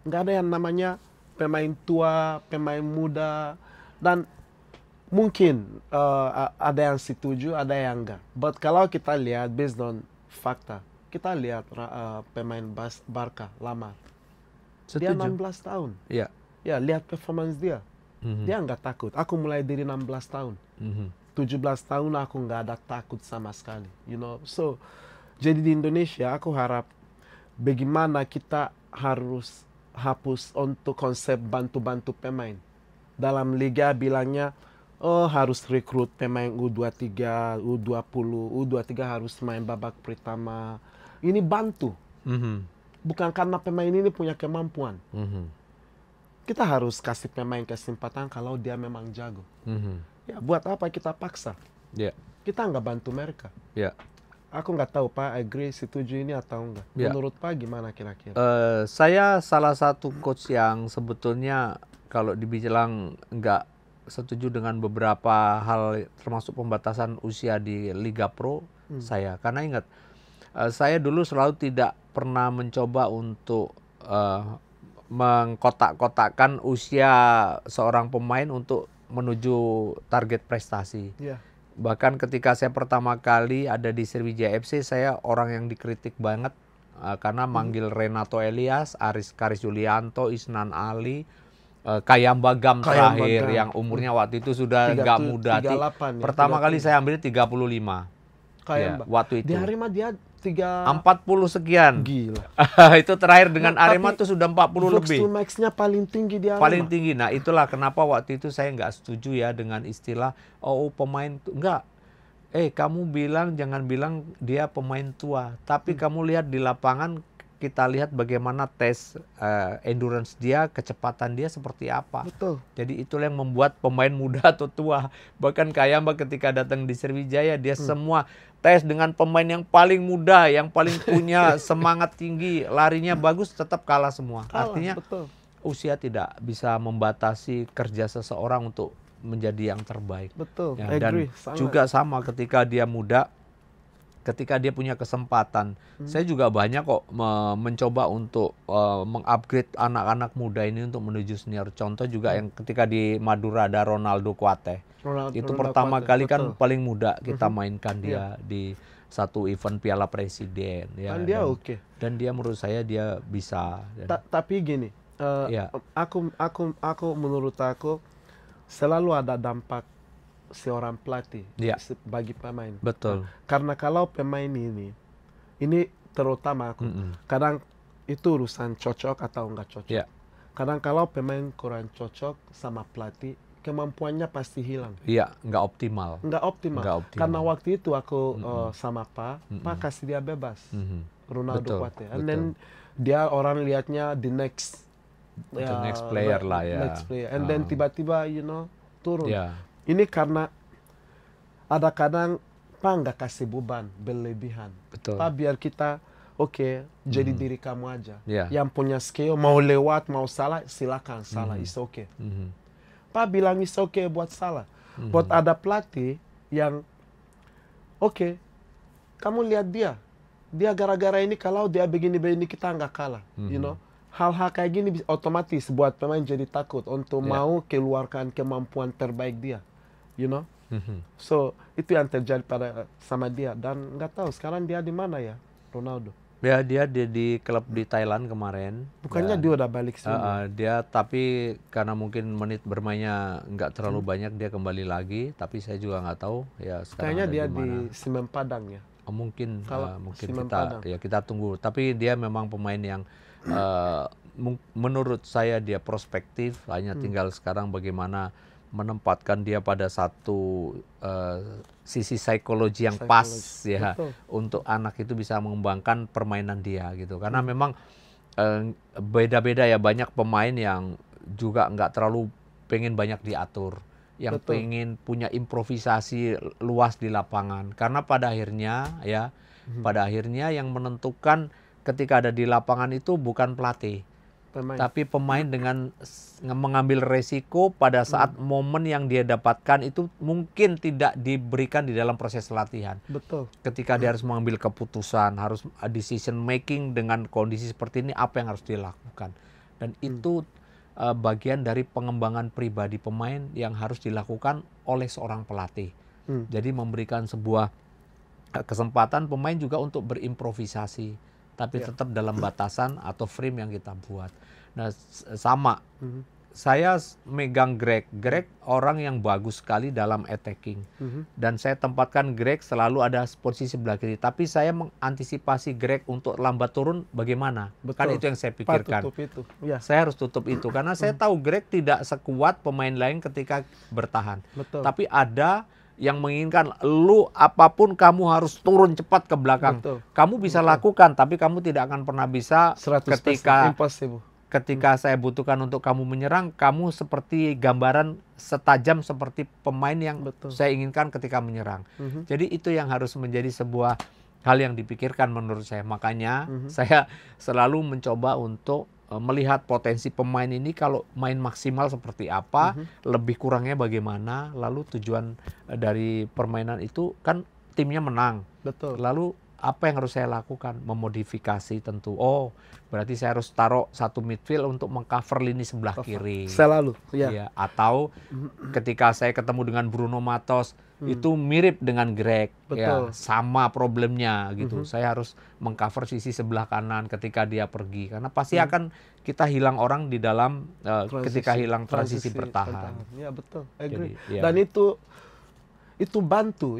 Nggak ada yang namanya pemain tua, pemain muda, dan mungkin ada yang setuju, ada yang enggak. But kalau kita lihat based on fakta, kita lihat pemain Barca lama, dia 16 tahun. Ya, lihat performance dia. Dia nggak takut. Aku mulai dari 16 tahun. 17 tahun aku nggak ada takut sama sekali. You know, so jadi di Indonesia aku harap bagaimana kita harus hapus untuk konsep bantu-bantu pemain. Dalam liga bilangnya, harus rekrut pemain U23, U20, U23 harus main babak pertama. Ini bantu. Bukan karena pemain ini punya kemampuan. Kita harus kasih pemain kesempatan kalau dia memang jago. Ya, buat apa kita paksa? Kita nggak bantu mereka. Aku nggak tahu Pak, agree, setuju ini atau enggak. Menurut Pak gimana kira-kira? Saya salah satu coach yang sebetulnya kalau dibilang nggak setuju dengan beberapa hal termasuk pembatasan usia di Liga Pro saya. Karena ingat, saya dulu selalu tidak pernah mencoba untuk mengkotak-kotakkan usia seorang pemain untuk menuju target prestasi. Bahkan ketika saya pertama kali ada di Sriwijaya FC, saya orang yang dikritik banget karena manggil Renato Elias, Karis Yulianto, Isnan Ali, Kayamba Gam terakhir yang umurnya waktu itu sudah nggak muda. Pertama kali saya ambil 35. Waktu itu. Di Arema dia 40 sekian. Gila. Itu terakhir dengan Arema tuh sudah 40 lebih. Max-nya paling tinggi di Arema. Paling tinggi. Nah, itulah kenapa waktu itu saya nggak setuju ya dengan istilah pemain enggak. Kamu jangan bilang dia pemain tua, tapi kamu lihat di lapangan, kita lihat bagaimana tes endurance dia, kecepatan dia seperti apa. Betul. Jadi itulah yang membuat pemain muda atau tua. Bahkan Kayamba ketika datang di Sriwijaya, dia semua tes dengan pemain yang paling muda, yang paling punya semangat tinggi, larinya bagus, tetap kalah semua. Artinya usia tidak bisa membatasi kerja seseorang untuk menjadi yang terbaik. Betul. Ya, dan juga sama ketika dia muda, ketika dia punya kesempatan. Saya juga banyak kok mencoba untuk mengupgrade anak-anak muda ini untuk menuju senior. Contoh juga yang ketika di Madura ada Ronaldo Kuate. Itu pertama kali kan paling muda kita mainkan dia di satu event Piala Presiden. Ya, dan dia oke. Dan dia menurut saya dia bisa. Tapi gini, aku menurut aku selalu ada dampak seorang pelatih bagi pemain. Betul. Karena kalau pemain ini terutama aku, kadang itu urusan cocok atau enggak cocok. Kadang kalau pemain kurang cocok sama pelatih, kemampuannya pasti hilang. Nggak optimal. Nggak optimal. Karena waktu itu aku sama Pak kasih dia bebas. Ronaldo Kuate. And then dia orang lihatnya the next player lah ya. Next player. And then tiba-tiba turun. Ini karena ada kadang Pak nggak kasih beban berlebihan. Pak biar kita jadi diri kamu aja. Yang punya skill mau lewat mau salah silakan salah, it's okay. Pak bilang it's okay buat salah. Buat ada pelatih yang Oke, kamu lihat dia gara-gara ini kalau dia begini-begini kita nggak kalah, you know. Hal-hal kayak gini otomatis buat pemain jadi takut untuk mau keluarkan kemampuan terbaik dia, you know. So itu yang terjadi sama dia, dan nggak tahu sekarang dia di mana ya, Ronaldo. Ya, dia di klub di Thailand kemarin. Bukannya dia udah balik sini? Dia tapi karena mungkin menit bermainnya nggak terlalu banyak, dia kembali lagi. Tapi saya juga nggak tahu ya sekarang. Kayaknya dia di Semen Padang ya. Mungkin Padang. kita tunggu. Tapi dia memang pemain yang menurut saya dia prospektif. Hanya tinggal sekarang bagaimana menempatkan dia pada satu sisi psikologi yang pas ya. Betul. Untuk anak itu bisa mengembangkan permainan dia gitu. Karena memang beda-beda ya, banyak pemain yang juga nggak terlalu pengen banyak diatur, yang pengen punya improvisasi luas di lapangan. Karena pada akhirnya ya, pada akhirnya yang menentukan ketika ada di lapangan itu bukan pelatih, tapi pemain dengan mengambil resiko pada saat momen yang dia dapatkan itu mungkin tidak diberikan di dalam proses latihan. Betul. Ketika dia harus mengambil keputusan, harus decision making dengan kondisi seperti ini, apa yang harus dilakukan. Dan itu bagian dari pengembangan pribadi pemain yang harus dilakukan oleh seorang pelatih. Jadi memberikan sebuah kesempatan pemain juga untuk berimprovisasi, tapi tetap dalam batasan atau frame yang kita buat. Nah, sama. Saya megang Greg orang yang bagus sekali dalam attacking. Dan saya tempatkan Greg selalu ada posisi sebelah kiri. Tapi saya mengantisipasi Greg untuk lambat turun bagaimana. Betul. Kan itu yang saya pikirkan. Itu. Ya. Saya harus tutup itu. Karena saya tahu Greg tidak sekuat pemain lain ketika bertahan. Betul. Tapi ada yang menginginkan lu apapun kamu harus turun cepat ke belakang. Betul. Kamu bisa lakukan, tapi kamu tidak akan pernah bisa ketika saya butuhkan untuk kamu menyerang, kamu seperti gambaran setajam seperti pemain yang saya inginkan ketika menyerang. Jadi itu yang harus menjadi sebuah hal yang dipikirkan menurut saya. Makanya saya selalu mencoba untuk melihat potensi pemain ini, kalau main maksimal seperti apa, lebih kurangnya bagaimana, lalu tujuan dari permainan itu kan timnya menang. Betul. Lalu apa yang harus saya lakukan? Memodifikasi tentu. Oh, berarti saya harus taruh satu midfield untuk mengcover lini sebelah kiri. Selalu. Ya. Atau ketika saya ketemu dengan Bruno Matos, itu mirip dengan Greg. Ya, sama problemnya gitu. Saya harus mengcover sisi sebelah kanan ketika dia pergi. Karena pasti akan kita hilang orang di dalam ketika hilang transisi bertahan. Ya, betul. Agree. Jadi, Dan itu bantu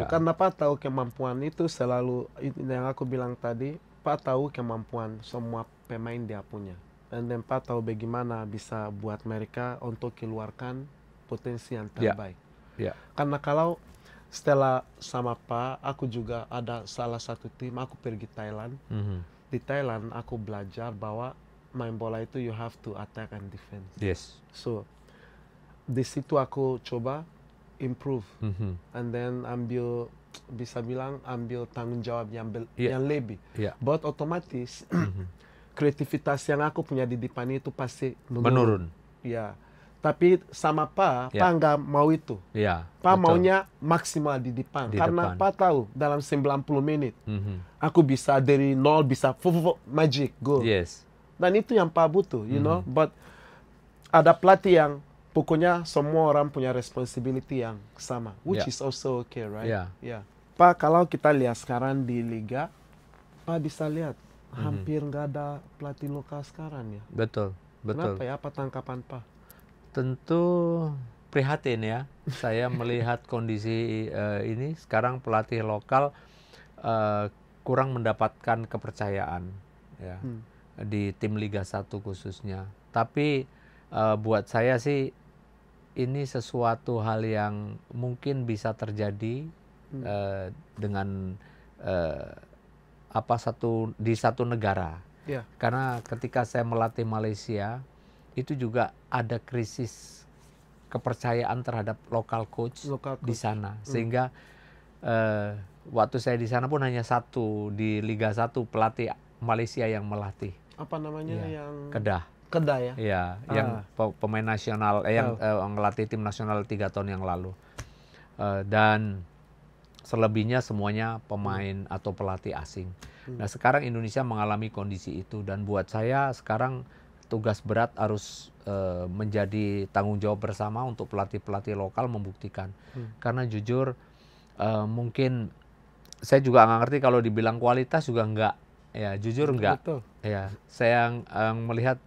karena Pak tahu kemampuan itu selalu yang aku bilang tadi. Pak tahu kemampuan semua pemain dia punya, dan Pak tahu bagaimana bisa buat mereka untuk keluarkan potensi yang terbaik. Karena kalau setelah sama Pak, aku juga ada salah satu tim, aku pergi Thailand. Di Thailand aku belajar bahwa main bola itu you have to attack and defense. Yes. So di situ aku coba improve, and then ambil tanggung jawab yang lebih. Buat otomatis kreativitas yang aku punya di depan itu pasti menurun. Ya, tapi sama Pak nggak mau itu. Pak maunya maksimal di depan. Karena Pak tahu dalam 90 menit aku bisa dari nol bisa magic goal. Yes. Dan itu yang Pak butuh, you know. But ada pelatih yang pokoknya semua orang punya responsibility yang sama, which is also okay, right? Yeah. Pak, kalau kita lihat sekarang di Liga, Pak bisa lihat hampir nggak ada pelatih lokal sekarang ya. Betul. Kenapa ya? Apa tangkapan Pak? Tentu prihatin ya. Saya melihat kondisi ini sekarang pelatih lokal kurang mendapatkan kepercayaan ya di tim Liga 1 khususnya. Tapi buat saya sih ini sesuatu hal yang mungkin bisa terjadi dengan di satu negara. Karena ketika saya melatih Malaysia, itu juga ada krisis kepercayaan terhadap lokal coach di sana. Sehingga waktu saya di sana pun hanya satu di Liga 1 pelatih Malaysia yang melatih. Apa namanya yang Kedah ya? Iya, yang pemain nasional yang ngelatih tim nasional 3 tahun yang lalu. Dan selebihnya semuanya pemain atau pelatih asing. Nah sekarang Indonesia mengalami kondisi itu, dan buat saya sekarang tugas berat harus menjadi tanggung jawab bersama untuk pelatih-pelatih lokal membuktikan. Karena jujur mungkin saya juga nggak ngerti, kalau dibilang kualitas juga enggak, ya jujur enggak. Ya saya melihat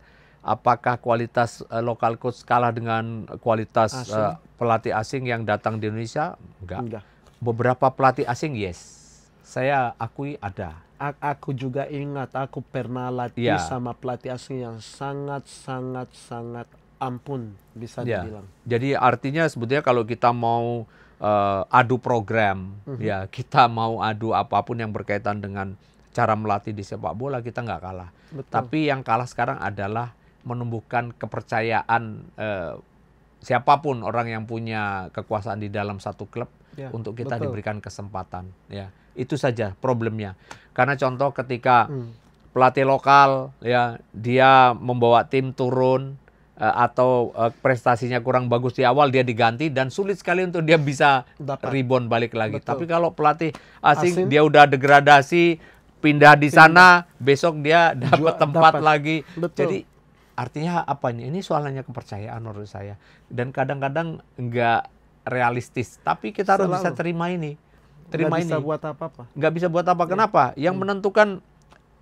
apakah kualitas lokal coach kalah dengan kualitas pelatih asing yang datang di Indonesia? Enggak. Beberapa pelatih asing yes, saya akui ada. Aku juga ingat aku pernah latih sama pelatih asing yang sangat ampun, bisa dibilang. Jadi artinya sebetulnya kalau kita mau adu program, ya kita mau adu apapun yang berkaitan dengan cara melatih di sepak bola, kita nggak kalah. Tapi yang kalah sekarang adalah menumbuhkan kepercayaan siapapun orang yang punya kekuasaan di dalam satu klub untuk kita diberikan kesempatan. Ya, itu saja problemnya. Karena contoh ketika pelatih lokal ya dia membawa tim turun atau prestasinya kurang bagus di awal, dia diganti dan sulit sekali untuk dia bisa rebound balik lagi. Tapi kalau pelatih asing dia udah degradasi, pindah di sana, besok dia dapat tempat lagi. Jadi artinya apanya? Ini soalnya kepercayaan menurut saya. Dan kadang-kadang enggak realistis. Tapi kita harus bisa terima ini. Nggak bisa buat apa-apa. Nggak bisa buat apa. Kenapa? Yang menentukan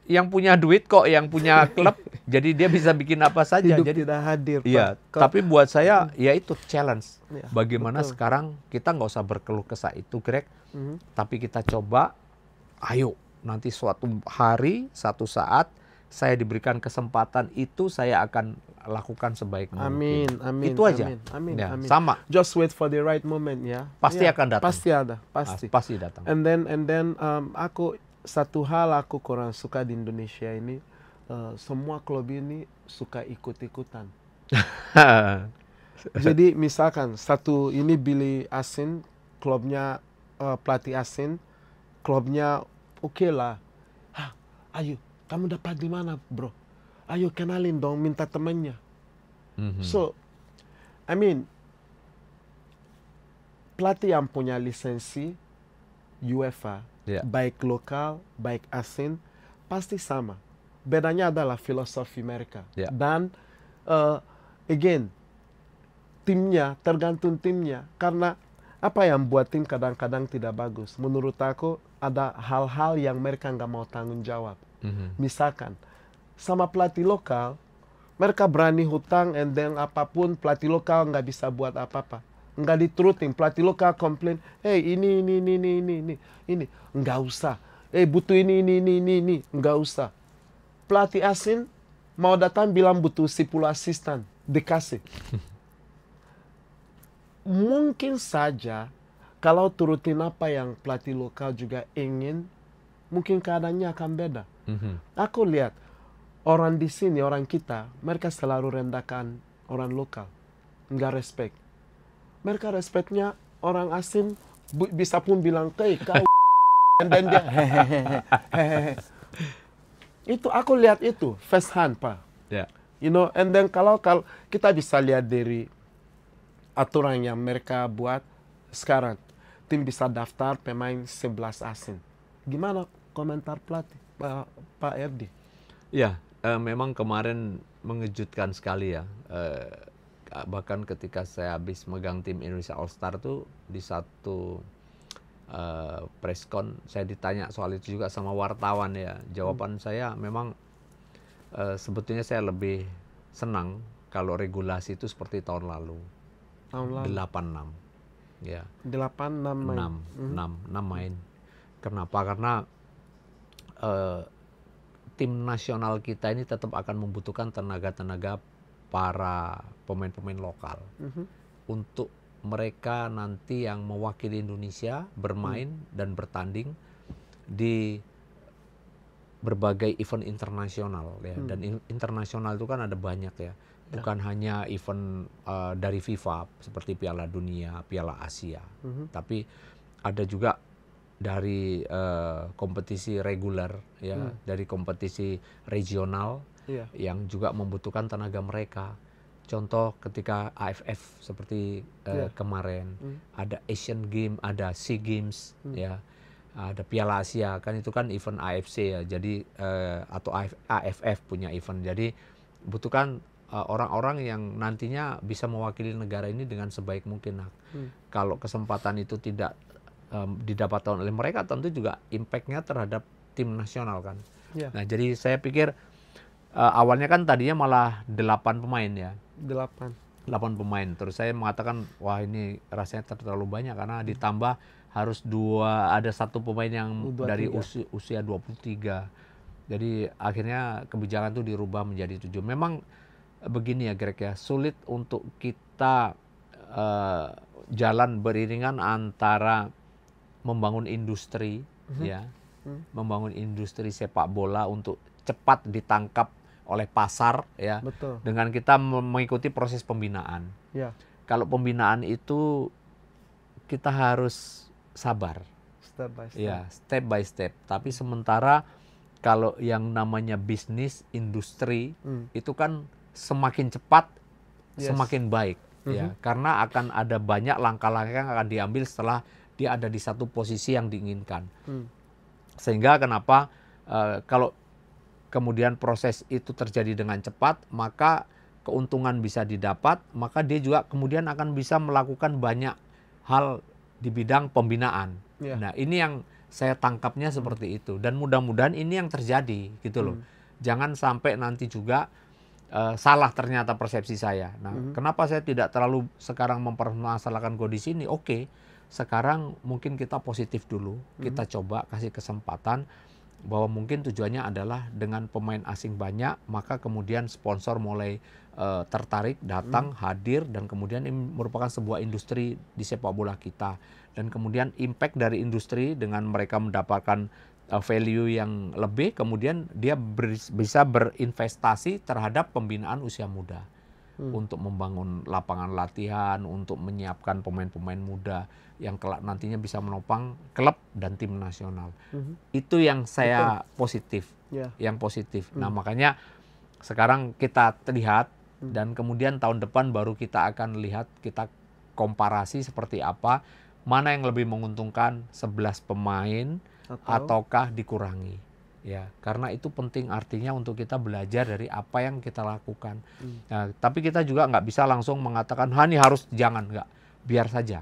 yang punya duit kok, yang punya klub. Jadi dia bisa bikin apa saja. Hidup jadi tidak hadir. Iya. Tapi buat saya ya itu challenge. Bagaimana sekarang kita nggak usah berkeluh kesah itu, Greg. Tapi kita coba, ayo nanti suatu hari, satu saat saya diberikan kesempatan itu, saya akan lakukan sebaik mungkin. Amin. Itu aja. Amin. Sama. Just wait for the right moment ya. Pasti akan datang. Pasti ada. Pasti datang. And then aku satu hal aku kurang suka di Indonesia ini, semua klub ini suka ikut-ikutan. Jadi misalkan satu ini Billy asing, klubnya pelatih asing, klubnya oke lah. Ayo, kamu dapat di mana, bro? Ayo kenalin dong, minta temannya. So, I mean, pelatih yang punya lisensi UEFA, baik lokal, baik asing, pasti sama. Bedanya adalah filosofi mereka. Dan, again, timnya, tergantung timnya. Karena apa yang buat tim kadang-kadang tidak bagus? Menurut aku, ada hal-hal yang mereka nggak mau tanggung jawab. Misalkan, sama pelatih lokal, mereka berani hutang, and then apapun pelatih lokal nggak bisa buat apa-apa. Nggak diturutin, pelatih lokal komplain, hey ini, nggak usah. Butuh ini, nggak usah. Pelatih asing mau datang bilang butuh 10 asisten, dikasih. Mungkin saja, kalau turutin apa yang pelatih lokal juga ingin, mungkin keadaannya akan beda. Aku lihat, orang di sini, orang kita, mereka selalu rendahkan orang lokal. Nggak respect. Mereka respectnya orang asing bisa pun bilang, hey, kau dan dia hehehe. Itu aku lihat itu, first hand, Pak. You know, and then kalau kita bisa lihat dari aturan yang mereka buat sekarang, tim bisa daftar pemain 11 asing. Gimana komentar pelatih, Pak Erdi? Ya, memang kemarin mengejutkan sekali ya. Bahkan ketika saya habis megang tim Indonesia All Star tuh, di satu preskon saya ditanya soal itu juga sama wartawan ya. Jawaban saya memang sebetulnya saya lebih senang kalau regulasi itu seperti tahun lalu. 86. Ya. 86 main. 6 main. Kenapa? Karena tim nasional kita ini tetap akan membutuhkan tenaga-tenaga para pemain-pemain lokal untuk mereka nanti yang mewakili Indonesia bermain dan bertanding di berbagai event internasional ya. Dan internasional itu kan ada banyak ya, bukan hanya event dari FIFA seperti Piala Dunia, Piala Asia, tapi ada juga dari kompetisi reguler ya, dari kompetisi regional yang juga membutuhkan tenaga mereka. Contoh ketika AFF seperti kemarin, ada Asian Games, ada SEA Games, ya, ada Piala Asia, kan itu kan event AFC ya, jadi atau AFF punya event. Jadi butuhkan orang-orang yang nantinya bisa mewakili negara ini dengan sebaik mungkin. Nah, kalau kesempatan itu tidak didapatkan oleh mereka, tentu juga impact-nya terhadap tim nasional kan. Nah, jadi saya pikir awalnya kan tadinya malah 8 pemain ya. 8 pemain. Terus saya mengatakan, wah ini rasanya terlalu banyak karena ditambah harus ada 1 pemain yang dari usia 23. Jadi akhirnya kebijakan itu dirubah menjadi 7. Memang begini ya Greg ya, sulit untuk kita jalan beriringan antara membangun industri ya, membangun industri sepak bola untuk cepat ditangkap oleh pasar ya. Betul. Dengan kita mengikuti proses pembinaan. Ya. Kalau pembinaan itu kita harus sabar. Step by step. Ya, step by step. Tapi sementara kalau yang namanya bisnis, industri itu kan semakin cepat semakin baik ya. Karena akan ada banyak langkah-langkah yang akan diambil setelah dia ada di satu posisi yang diinginkan. Sehingga kenapa kalau kemudian proses itu terjadi dengan cepat, maka keuntungan bisa didapat, maka dia juga kemudian akan bisa melakukan banyak hal di bidang pembinaan. Nah, ini yang saya tangkapnya seperti itu. Dan mudah-mudahan ini yang terjadi gitu loh. Jangan sampai nanti juga salah ternyata persepsi saya. Nah, kenapa saya tidak terlalu sekarang mempermasalahkan di sini? Oke, sekarang mungkin kita positif dulu. Kita coba kasih kesempatan bahwa mungkin tujuannya adalah dengan pemain asing banyak, maka kemudian sponsor mulai tertarik, datang, hadir, dan kemudian ini merupakan sebuah industri di sepak bola kita. Dan kemudian impact dari industri dengan mereka mendapatkan value yang lebih, kemudian dia bisa berinvestasi terhadap pembinaan usia muda. Untuk membangun lapangan latihan, untuk menyiapkan pemain-pemain muda yang kelak nantinya bisa menopang klub dan tim nasional. Itu yang saya positif, yang positif. Nah, makanya sekarang kita lihat dan kemudian tahun depan baru kita akan lihat, kita komparasi seperti apa, mana yang lebih menguntungkan, 11 pemain ataukah dikurangi. Ya, karena itu penting artinya untuk kita belajar dari apa yang kita lakukan. Nah, tapi kita juga nggak bisa langsung mengatakan, ini harus jangan, nggak. Biar saja.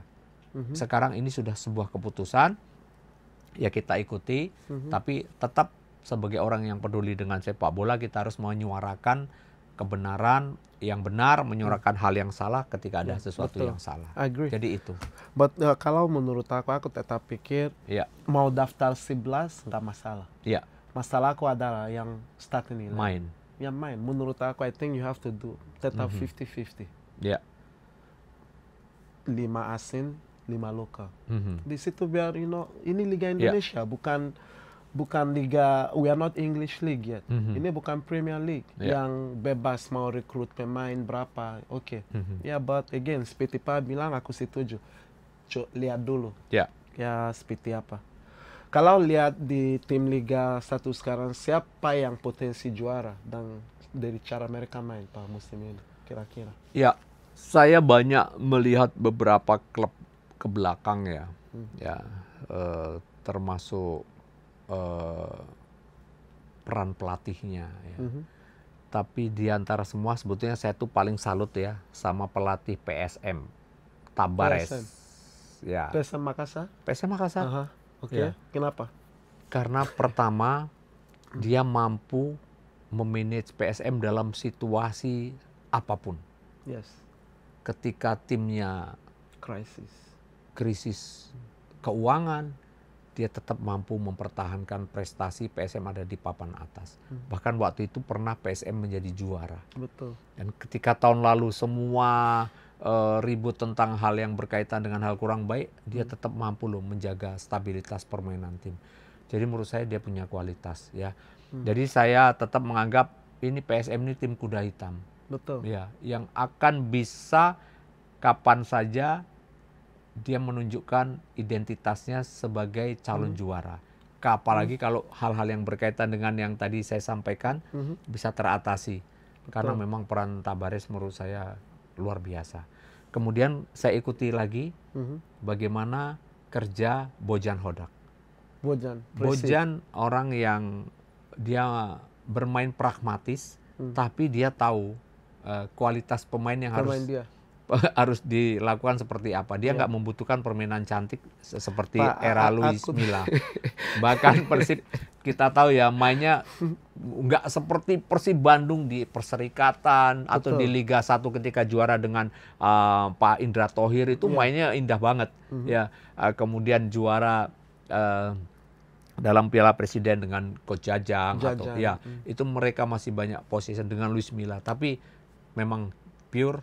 Sekarang ini sudah sebuah keputusan, ya kita ikuti, tapi tetap sebagai orang yang peduli dengan sepak bola, kita harus menyuarakan kebenaran yang benar, menyuarakan hal yang salah ketika ada sesuatu yang salah. Agree. Jadi itu. But kalau menurut aku tetap pikir, mau daftar 11 nggak masalah. Iya. Masalah aku adalah yang start ini. Main. Yang main. Menurut aku, I think you have to do tetap 50-50. Ya. 5 asing, 5 lokal. Di situ biar, ini Liga Indonesia, bukan Liga, we are not English League yet. Ini bukan Premier League yang bebas mau rekrut pemain berapa. Oke. Ya, but again, seperti Pak bilang, aku setuju. Lihat dulu. Ya, seperti apa. Kalau lihat di tim Liga 1 sekarang, siapa yang potensi juara dan dari cara mereka main Pak musim ini kira-kira? Ya, saya banyak melihat beberapa klub ke belakang ya, termasuk peran pelatihnya. Ya. Tapi di antara semua sebetulnya saya tuh paling salut ya sama pelatih PSM, Tabares. Ya. PSM Makassar? PSM Makassar. Oke, kenapa? Karena pertama, dia mampu memanage PSM dalam situasi apapun. Yes. Ketika timnya krisis keuangan, dia tetap mampu mempertahankan prestasi PSM ada di papan atas. Bahkan waktu itu pernah PSM menjadi juara. Betul. Dan ketika tahun lalu semua ribut tentang hal yang berkaitan dengan hal kurang baik, dia tetap mampu loh menjaga stabilitas permainan tim. Jadi menurut saya dia punya kualitas ya. Jadi saya tetap menganggap ini PSM ini tim kuda hitam. Betul. Ya, yang akan bisa kapan saja dia menunjukkan identitasnya sebagai calon juara. Apalagi kalau hal-hal yang berkaitan dengan yang tadi saya sampaikan bisa teratasi. Karena memang peran Tabares menurut saya luar biasa. Kemudian saya ikuti lagi bagaimana kerja Bojan Hodak. Bojan orang yang dia bermain pragmatis, tapi dia tahu kualitas pemain yang harus dilakukan seperti apa. Dia nggak membutuhkan permainan cantik seperti era Luis Milla. Bahkan Persib kita tahu ya mainnya nggak seperti Persib Bandung di Perserikatan atau di Liga 1 ketika juara dengan Pak Indra Thohir itu mainnya indah banget. Ya, kemudian juara dalam Piala Presiden dengan Coach Jajang. Atau ya itu mereka masih banyak position dengan Luis Milla. Tapi memang pure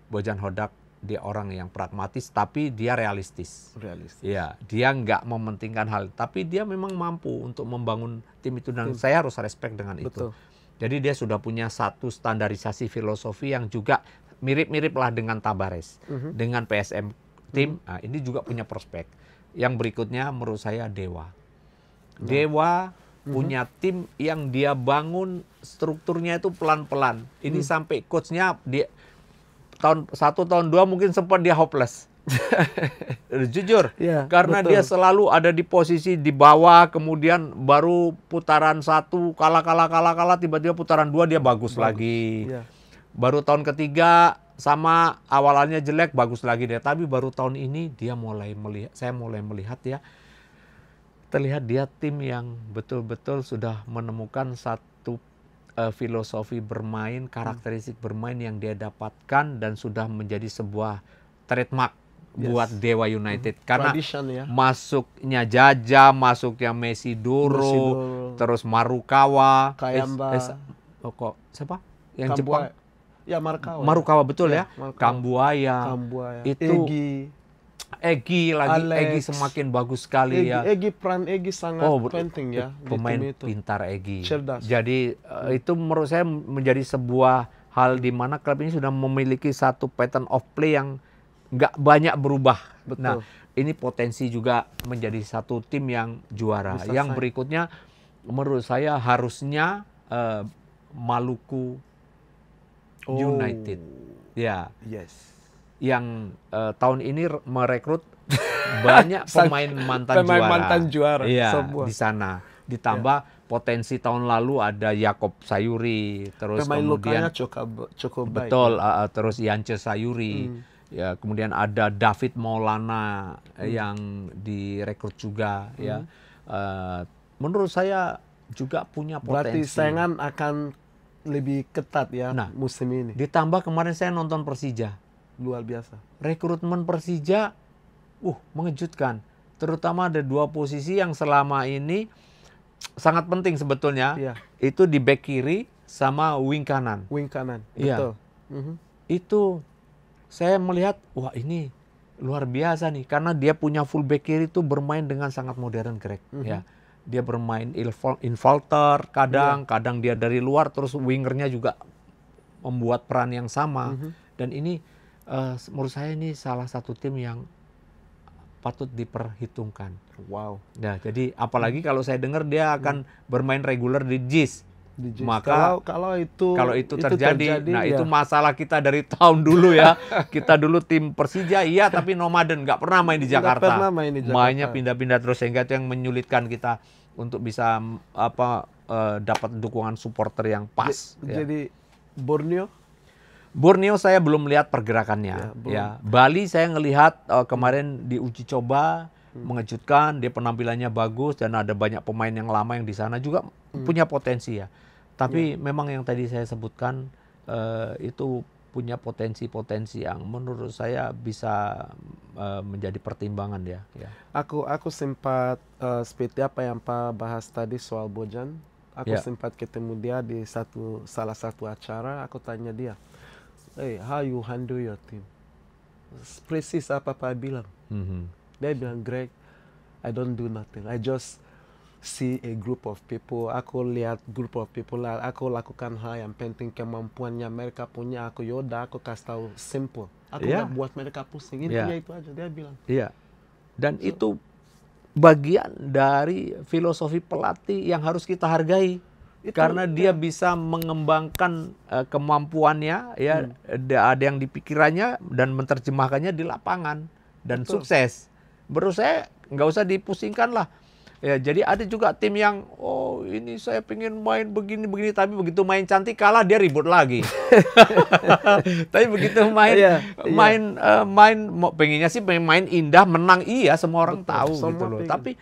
Bojan Hodak dia orang yang pragmatis tapi dia realistis. Ya, dia nggak mementingkan hal, tapi dia memang mampu untuk membangun tim itu dan saya harus respect dengan itu. Jadi dia sudah punya satu standarisasi filosofi yang juga mirip-mirip lah dengan Tabares, dengan PSM tim. Nah, ini juga punya prospek. Yang berikutnya menurut saya Dewa. Dewa punya tim yang dia bangun strukturnya itu pelan-pelan. Ini sampai coachnya dia tahun 1 tahun 2 mungkin sempat dia hopeless. Jujur, karena dia selalu ada di posisi di bawah, kemudian baru putaran 1 kalah tiba-tiba putaran 2 dia bagus lagi. Baru tahun ketiga sama awalannya jelek bagus lagi dia, tapi baru tahun ini dia saya mulai melihat ya, terlihat dia tim yang betul-betul sudah menemukan satu filosofi bermain, karakteristik bermain yang dia dapatkan dan sudah menjadi sebuah trademark buat Dewa United. Karena masuknya Jaja, masuknya Messi Doro, terus Marukawa, siapa? Yang Jepang? Ya Marukawa betul ya. Kambuaya. Itu Egy semakin bagus sekali ya. Peran Egy sangat penting ya. Pemain pintar Egy. Cerdas. Jadi itu menurut saya menjadi sebuah hal di mana klub ini sudah memiliki satu pattern of play yang nggak banyak berubah. Nah, ini potensi juga menjadi satu tim yang juara. Yang berikutnya menurut saya harusnya Maluku United. Ya. Yang tahun ini merekrut banyak pemain mantan juara. Iya, di sana. Ditambah potensi tahun lalu ada Yakob Sayuri, terus pemain kemudian cukup baik. Betul, terus Yance Sayuri. Ya, kemudian ada David Maulana yang direkrut juga ya. Menurut saya juga punya potensi. Berarti saingan akan lebih ketat ya musim ini. Ditambah kemarin saya nonton Persija. Luar biasa. Rekrutmen Persija mengejutkan. Terutama ada 2 posisi yang selama ini sangat penting sebetulnya. Itu di bek kiri sama wing kanan. Betul. Itu saya melihat, wah ini luar biasa nih. Karena dia punya full bek kiri itu bermain dengan sangat modern, Greg. Ya. Dia bermain involter kadang dia dari luar, terus wingernya juga membuat peran yang sama. Dan ini menurut saya ini salah satu tim yang patut diperhitungkan. Wow. Nah, jadi apalagi kalau saya dengar dia akan bermain reguler di JIS. Maka kalau itu terjadi, nah itu masalah kita dari tahun dulu ya. Kita dulu tim Persija tapi nomaden, nggak pernah main di Jakarta. Mainnya pindah-pindah terus, sehingga itu yang menyulitkan kita untuk bisa dapat dukungan supporter yang pas. Jadi Borneo saya belum melihat pergerakannya. Bali saya ngelihat kemarin di uji coba mengejutkan, dia penampilannya bagus dan ada banyak pemain yang lama yang di sana juga punya potensi ya. Tapi memang yang tadi saya sebutkan itu punya potensi-potensi yang menurut saya bisa menjadi pertimbangan ya. Aku sempat seperti apa yang Pak bahas tadi soal Bojan. Aku sempat ketemu dia di salah satu acara. Aku tanya dia, "Hey, how you handle your team?" Persis apa Pak bilang. Dia bilang, "Greg, I don't do nothing. I just see a group of people. Aku lihat group of people, aku lakukan hal yang penting, kemampuannya mereka punya, aku aku kasih tahu simple. Aku nggak buat mereka pusing. Intinya itu aja," dia bilang. Dan itu bagian dari filosofi pelatih yang harus kita hargai. karena dia bisa mengembangkan kemampuannya, ya, ada yang di pikirannya dan menerjemahkannya di lapangan dan sukses. Menurut saya nggak usah dipusingkan lah. Ya, jadi ada juga tim yang, oh ini saya pengen main begini-begini, tapi begitu main cantik kalah dia ribut lagi. Tapi begitu main pengennya sih main indah, menang iya, semua orang tahu gitu loh. Tapi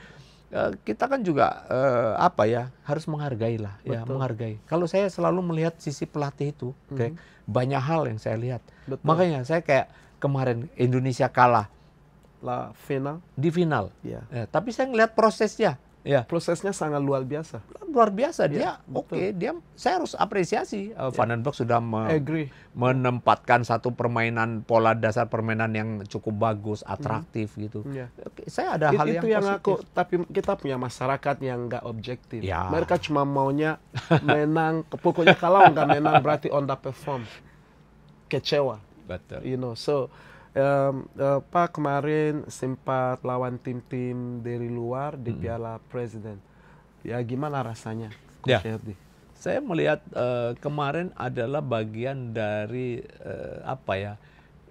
kita kan juga harus menghargai lah, ya, menghargai. Kalau saya selalu melihat sisi pelatih itu, banyak hal yang saya lihat. Makanya saya kayak kemarin Indonesia kalah di final. Ya, tapi saya ngelihat prosesnya. Ya. Prosesnya sangat luar biasa. Luar biasa, dia saya harus apresiasi. Van den Berg sudah menempatkan satu permainan, pola dasar permainan yang cukup bagus, atraktif gitu. Saya ada hal yang positif. Tapi kita punya masyarakat yang nggak objektif. Mereka cuma maunya menang, pokoknya kalau nggak menang berarti underperform, kecewa. Betul. So Pak kemarin sempat lawan tim-tim dari luar di Piala Presiden. Ya gimana rasanya? Saya melihat kemarin adalah bagian dari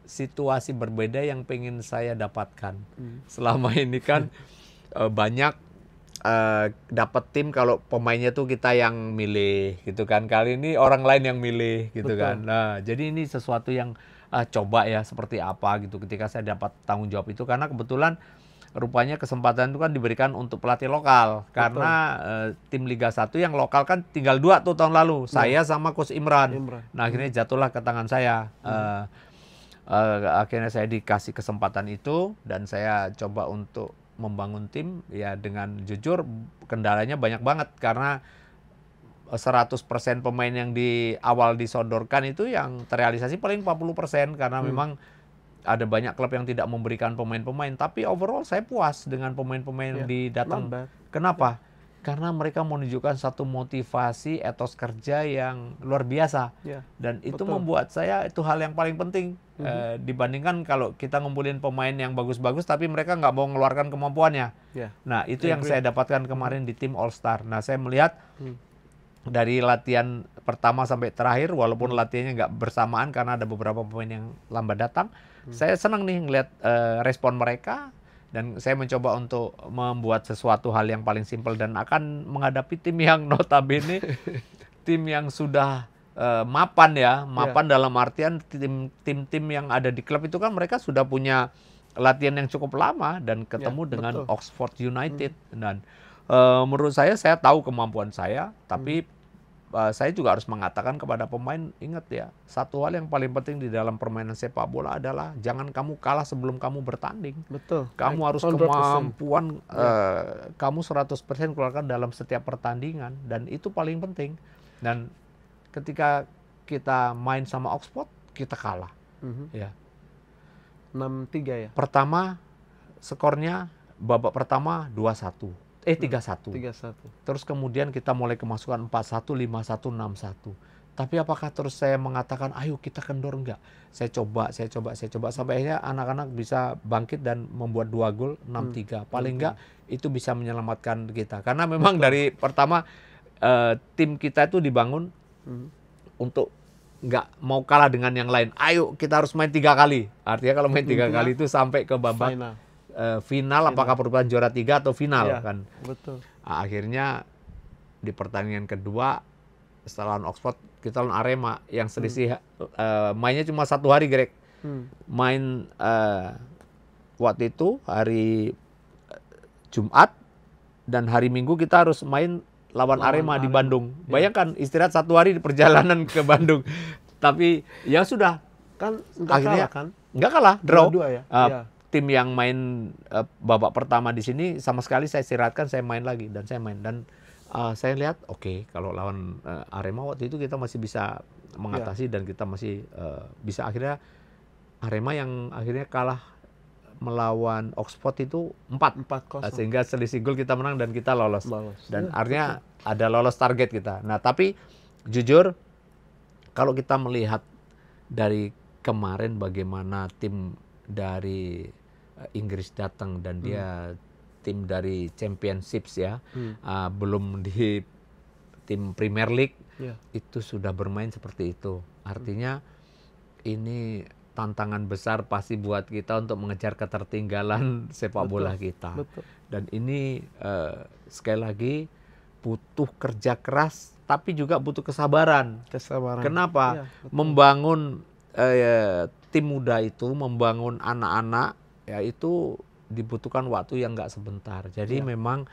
situasi berbeda yang pengen saya dapatkan. Selama ini kan banyak dapat tim kalau pemainnya tuh kita yang milih gitu kan. Kali ini orang lain yang milih gitu kan. Nah, jadi ini sesuatu yang coba ya seperti apa gitu ketika saya dapat tanggung jawab itu, karena kebetulan rupanya kesempatan itu kan diberikan untuk pelatih lokal. Karena tim Liga 1 yang lokal kan tinggal 2 tuh tahun lalu, saya sama Coach Imran. Nah akhirnya jatuhlah ke tangan saya. Akhirnya saya dikasih kesempatan itu dan saya coba untuk membangun tim. Ya dengan jujur kendalanya banyak banget karena 100% pemain yang di awal disodorkan itu yang terrealisasi paling 40%, karena memang ada banyak klub yang tidak memberikan pemain-pemain. Tapi overall saya puas dengan pemain-pemain yang didatang. Kenapa? Karena mereka menunjukkan satu motivasi, etos kerja yang luar biasa. Dan itu membuat saya itu hal yang paling penting. Dibandingkan kalau kita ngumpulin pemain yang bagus-bagus tapi mereka nggak mau mengeluarkan kemampuannya. Nah itu yang saya dapatkan kemarin di tim All Star. Nah saya melihat dari latihan pertama sampai terakhir, walaupun latihannya nggak bersamaan karena ada beberapa pemain yang lambat datang, saya senang nih ngelihat respon mereka, dan saya mencoba untuk membuat sesuatu hal yang paling simpel dan akan menghadapi tim yang notabene tim yang sudah mapan dalam artian tim-tim yang ada di klub itu kan mereka sudah punya latihan yang cukup lama dan ketemu dengan Oxford United. Dan menurut saya tahu kemampuan saya, tapi saya juga harus mengatakan kepada pemain, ingat ya, satu hal yang paling penting di dalam permainan sepak bola adalah jangan kamu kalah sebelum kamu bertanding. Kamu harus 100%. Kemampuan kamu 100% keluarkan dalam setiap pertandingan, dan itu paling penting. Dan ketika kita main sama Oxford, kita kalah. 6-3 ya? Pertama, skornya babak pertama 3-1. Terus kemudian kita mulai kemasukan 4-1, 5-1, 6-1. Tapi apakah terus saya mengatakan, ayo kita kendor? Enggak. Saya coba. Sampai akhirnya anak-anak bisa bangkit dan membuat 2 gol, 6-3. Paling enggak itu bisa menyelamatkan kita. Karena memang dari pertama tim kita itu dibangun untuk nggak mau kalah dengan yang lain. Ayo kita harus main 3 kali. Artinya kalau main 3 kali itu sampai ke babak final, apakah merupakan juara 3 atau final kan. Nah, akhirnya di pertandingan kedua setelah lawan Oxford, kita lawan Arema yang selisih mainnya cuma 1 hari, Greg. Main waktu itu hari Jumat dan hari Minggu kita harus main lawan Arema di Bandung. Bayangkan istirahat 1 hari di perjalanan ke Bandung. Tapi ya sudah, kan akhirnya nggak kalah, draw. Tim yang main babak pertama di sini sama sekali saya istirahatkan, saya main lagi dan saya main. Dan saya lihat kalau lawan Arema waktu itu kita masih bisa mengatasi dan kita masih bisa. Akhirnya Arema yang akhirnya kalah melawan Oxford itu 4-0, sehingga selisih gol kita menang dan kita lolos. Dan artinya ada lolos target kita. Nah tapi jujur kalau kita melihat dari kemarin bagaimana tim dari Inggris datang dan dia tim dari Championships ya, belum di tim Premier League itu sudah bermain seperti itu. Artinya ini tantangan besar pasti buat kita untuk mengejar ketertinggalan sepak bola kita. Betul. Dan ini sekali lagi butuh kerja keras, tapi juga butuh kesabaran. Kenapa? Membangun tim muda itu, membangun anak-anak, ya itu dibutuhkan waktu yang nggak sebentar. Jadi memang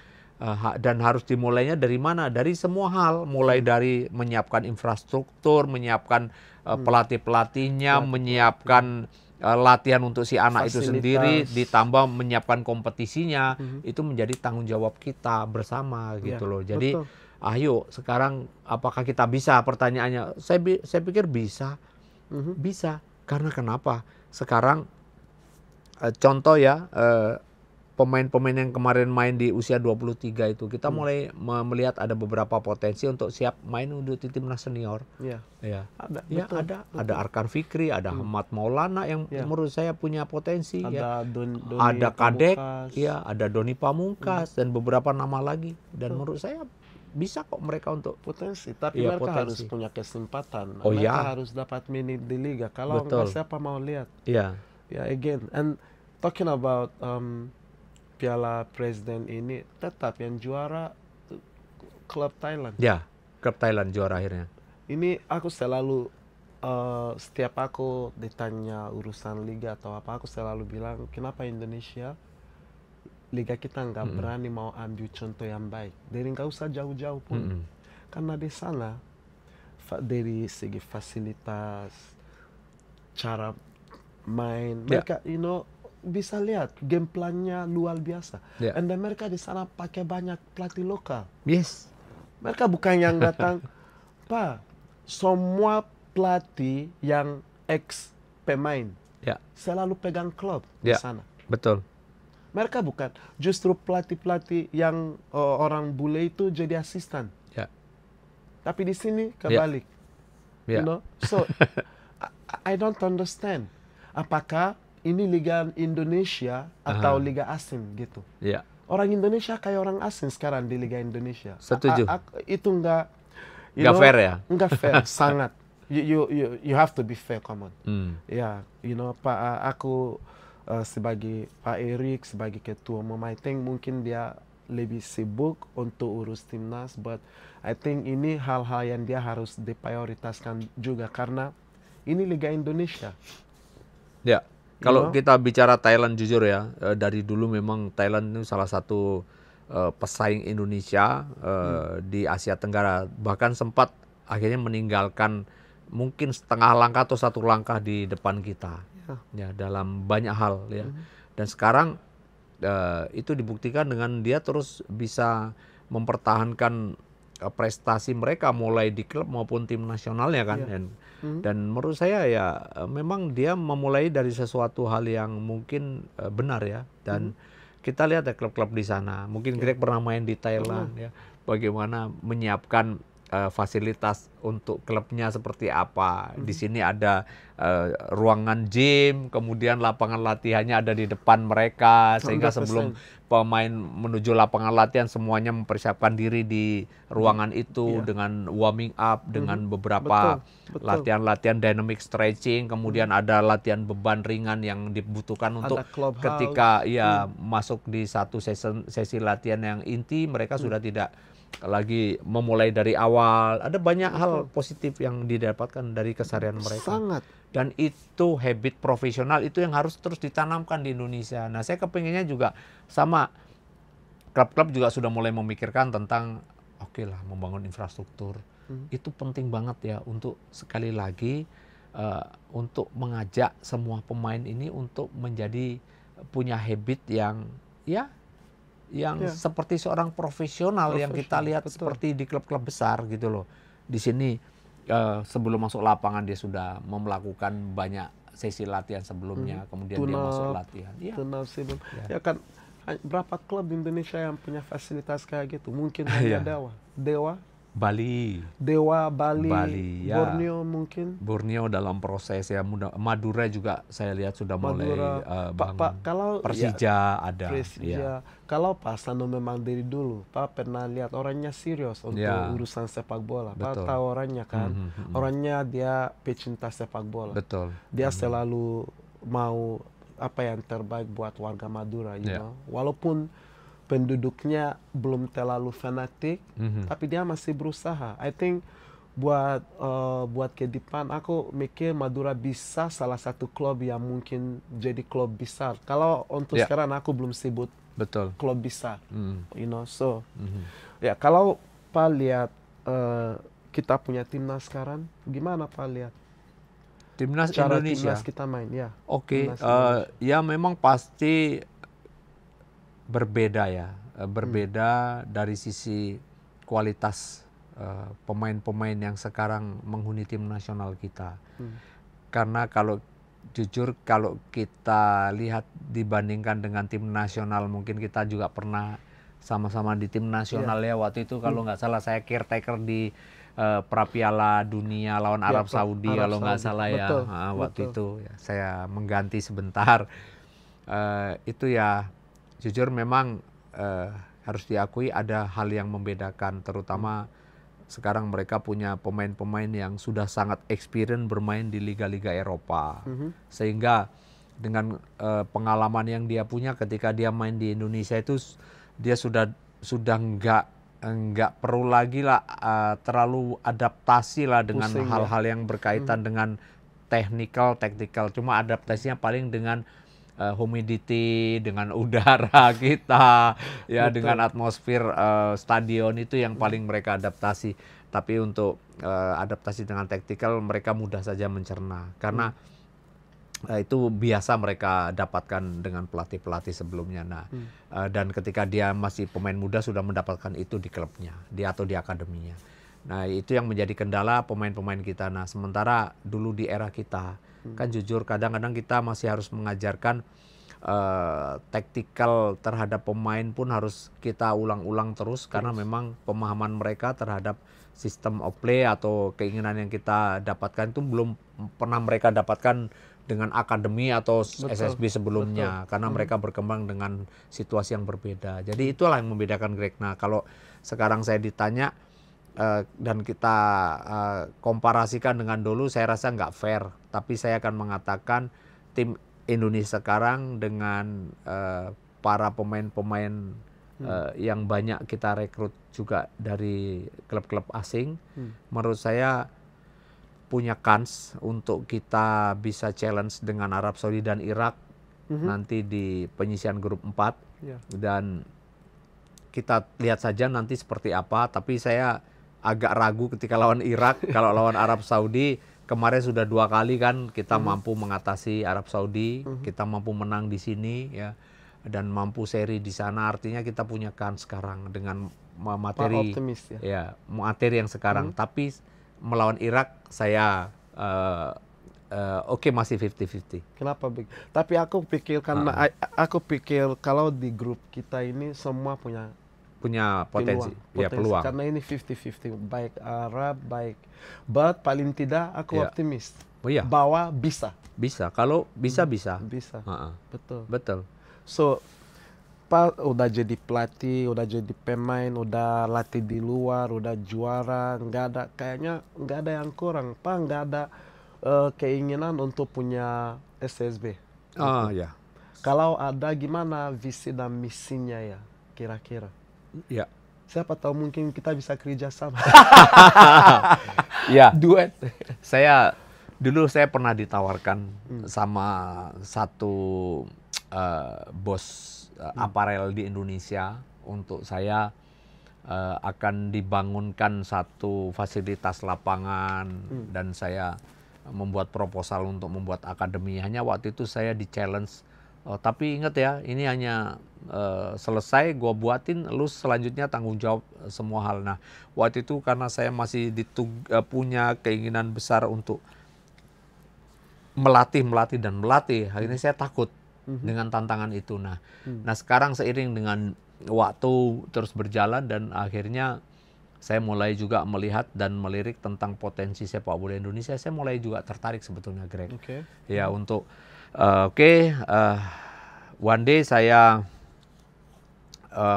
dan harus dimulainya dari mana? Dari semua hal, mulai dari menyiapkan infrastruktur, menyiapkan pelatih-pelatihnya, menyiapkan latihan untuk si anak itu sendiri, ditambah menyiapkan kompetisinya, itu menjadi tanggung jawab kita bersama gitu loh. Jadi ayo sekarang apakah kita bisa? Pertanyaannya, saya pikir bisa, bisa. Karena kenapa? Sekarang contoh ya, pemain-pemain yang kemarin main di usia 23 itu, kita mulai melihat ada beberapa potensi untuk siap main untuk di timnas senior. Ada Arkan Fikri, ada Ahmad Maulana yang menurut saya punya potensi. Ada ada Kadek, ada Doni Pamungkas dan beberapa nama lagi. Dan menurut saya bisa kok mereka untuk potensi. Tapi mereka harus punya kesempatan. Mereka harus dapat menit di liga. Kalau enggak siapa mau lihat? Again, and talking about Piala Presiden ini, tetap yang juara klub Thailand. Klub Thailand juara akhirnya. Ini aku selalu, setiap aku ditanya urusan liga atau apa, aku selalu bilang, kenapa Indonesia, liga kita nggak berani mau ambil contoh yang baik. Dari nggak usah jauh-jauh pun. Karena di sana, dari segi fasilitas, cara main, mereka, bisa lihat game plan-nya luar biasa. And then mereka di sana pakai banyak pelatih lokal. Mereka bukan yang datang, Pak, semua pelatih yang ex pemain selalu pegang klub di sana. Betul. Mereka bukan, justru pelatih-pelatih yang orang bule itu jadi asisten. Tapi di sini kebalik. So I don't understand. Apakah ini Liga Indonesia atau Liga asing gitu? Orang Indonesia kayak orang asing sekarang di Liga Indonesia. Setuju. Itu enggak fair ya? Enggak fair, sangat. You have to be fair, come on. Pak, aku sebagai Pak Erik, sebagai ketua umum, I think mungkin dia lebih sibuk untuk urus timnas, but I think ini hal-hal yang dia harus diprioritaskan juga karena ini Liga Indonesia. Kalau kita bicara Thailand, jujur ya, dari dulu memang Thailand itu salah satu pesaing Indonesia di Asia Tenggara. Bahkan sempat akhirnya meninggalkan mungkin setengah langkah atau satu langkah di depan kita, dalam banyak hal ya. Dan sekarang itu dibuktikan dengan dia terus bisa mempertahankan prestasi mereka mulai di klub maupun tim nasionalnya kan. Dan menurut saya ya memang dia memulai dari sesuatu hal yang mungkin benar ya. Dan kita lihat ya klub-klub di sana. Mungkin Greg pernah main di Thailand ya. Bagaimana menyiapkan fasilitas untuk klubnya seperti apa. Di sini ada ruangan gym, kemudian lapangan latihannya ada di depan mereka, sehingga 100%. Sebelum pemain menuju lapangan latihan semuanya mempersiapkan diri di ruangan itu dengan warming up, dengan beberapa latihan-latihan dynamic stretching, kemudian ada latihan beban ringan yang dibutuhkan untuk ketika masuk di satu sesi latihan yang inti, mereka sudah tidak lagi memulai dari awal. Ada banyak hal positif yang didapatkan dari keseharian mereka. Sangat. Dan itu habit profesional itu yang harus terus ditanamkan di Indonesia. Nah, saya kepinginnya juga sama. Klub-klub juga sudah mulai memikirkan tentang lah membangun infrastruktur. Itu penting banget ya untuk sekali lagi untuk mengajak semua pemain ini untuk menjadi punya habit yang seperti seorang profesional yang kita lihat seperti di klub-klub besar gitu loh. Di sini sebelum masuk lapangan dia sudah melakukan banyak sesi latihan sebelumnya, kemudian dia masuk latihan. Ya kan, berapa klub di Indonesia yang punya fasilitas kayak gitu? Mungkin hanya Dewa. Bali. Dewa Bali, ya. Borneo mungkin. Borneo dalam proses ya. Madura juga saya lihat sudah mulai bangun. Kalau Persija ada. Persija. Kalau Pak Sano memang dari dulu, Pak pernah lihat orangnya serius untuk urusan sepak bola. Pak tahu orangnya kan. Orangnya dia pecinta sepak bola. Betul. Dia selalu mau apa yang terbaik buat warga Madura, you know. Walaupun penduduknya belum terlalu fanatik, tapi dia masih berusaha. I think buat ke depan, aku mikir Madura bisa salah satu klub yang mungkin jadi klub besar. Kalau untuk sekarang aku belum sebut klub besar, you know. So, ya kalau Pak lihat kita punya timnas sekarang, gimana Pak lihat? Timnas Cara Indonesia. Timnas kita main, ya. Oke, ya memang pasti berbeda ya, berbeda dari sisi kualitas pemain-pemain yang sekarang menghuni tim nasional kita. Karena kalau jujur kalau kita lihat dibandingkan dengan tim nasional, mungkin kita juga pernah sama-sama di tim nasional ya waktu itu kalau nggak salah saya caretaker di Prapiala Dunia lawan Arab Saudi kalau nggak salah ya. Waktu itu ya, saya mengganti sebentar. Itu ya jujur memang harus diakui ada hal yang membedakan, terutama sekarang mereka punya pemain-pemain yang sudah sangat experience bermain di liga-liga Eropa. Sehingga dengan pengalaman yang dia punya ketika dia main di Indonesia itu dia sudah nggak perlu lagi lah terlalu adaptasi lah dengan hal-hal yang berkaitan dengan tactical. Cuma adaptasinya paling dengan humidity, dengan udara kita, ya dengan atmosfer stadion itu yang paling mereka adaptasi. Tapi untuk adaptasi dengan tactical mereka mudah saja mencerna karena itu biasa mereka dapatkan dengan pelatih-pelatih sebelumnya. Nah, dan ketika dia masih pemain muda sudah mendapatkan itu di klubnya, atau di akademinya. Nah, itu yang menjadi kendala pemain-pemain kita. Nah, sementara dulu di era kita kan jujur kadang-kadang kita masih harus mengajarkan taktikal terhadap pemain pun harus kita ulang-ulang terus karena memang pemahaman mereka terhadap sistem of play atau keinginan yang kita dapatkan itu belum pernah mereka dapatkan dengan akademi atau SSB sebelumnya karena mereka berkembang dengan situasi yang berbeda. Jadi itulah yang membedakan Greg. Nah, kalau sekarang saya ditanya dan kita komparasikan dengan dulu, saya rasa nggak fair. Tapi saya akan mengatakan tim Indonesia sekarang dengan para pemain-pemain yang banyak kita rekrut juga dari klub-klub asing, menurut saya punya kans untuk kita bisa challenge dengan Arab Saudi dan Irak nanti di penyisian grup 4. Dan kita lihat saja nanti seperti apa. Tapi saya agak ragu ketika lawan Irak. Kalau lawan Arab Saudi, kemarin sudah 2 kali kan kita mampu mengatasi Arab Saudi, kita mampu menang di sini ya, dan mampu seri di sana. Artinya kita punya kans sekarang dengan materi materi yang sekarang. Tapi melawan Irak saya masih 50-50. Kenapa begitu? Tapi aku pikir karena aku pikir kalau di grup kita ini semua punya potensi. Ya, peluang. Karena ini 50-50, baik Arab, baik. But paling tidak aku optimis bahwa bisa. Kalau bisa. Bisa. Betul. So, Pak udah jadi pelatih, udah jadi pemain, udah latih di luar, udah juara, kayaknya nggak ada yang kurang. Pak nggak ada keinginan untuk punya SSB. Ya. Kalau ada, gimana visi dan misinya ya kira-kira? Ya. Siapa tahu mungkin kita bisa kerja sama. Ya. Duet. Dulu saya pernah ditawarkan sama satu bos aparel di Indonesia untuk saya akan dibangunkan satu fasilitas lapangan dan saya membuat proposal untuk membuat akademi. Hanya waktu itu saya di-challenge. Tapi ingat ya, ini hanya selesai gue buatin, lu selanjutnya tanggung jawab semua hal. Nah, waktu itu karena saya masih punya keinginan besar untuk melatih, akhirnya saya takut dengan tantangan itu. Nah, sekarang seiring dengan waktu terus berjalan dan akhirnya saya mulai juga melihat dan melirik tentang potensi sepak bola Indonesia. Saya mulai juga tertarik sebetulnya, Greg. Ya, untuk one day saya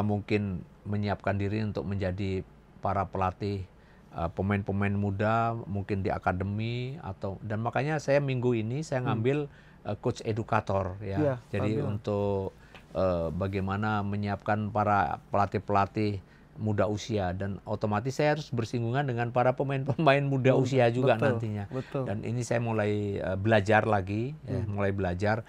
mungkin menyiapkan diri untuk menjadi para pelatih pemain-pemain muda, mungkin di akademi dan makanya saya minggu ini saya ngambil coach edukator ya. Jadi untuk bagaimana menyiapkan para pelatih-pelatih muda usia, dan otomatis saya harus bersinggungan dengan para pemain-pemain muda usia juga nantinya. Dan ini saya mulai belajar lagi, mulai belajar.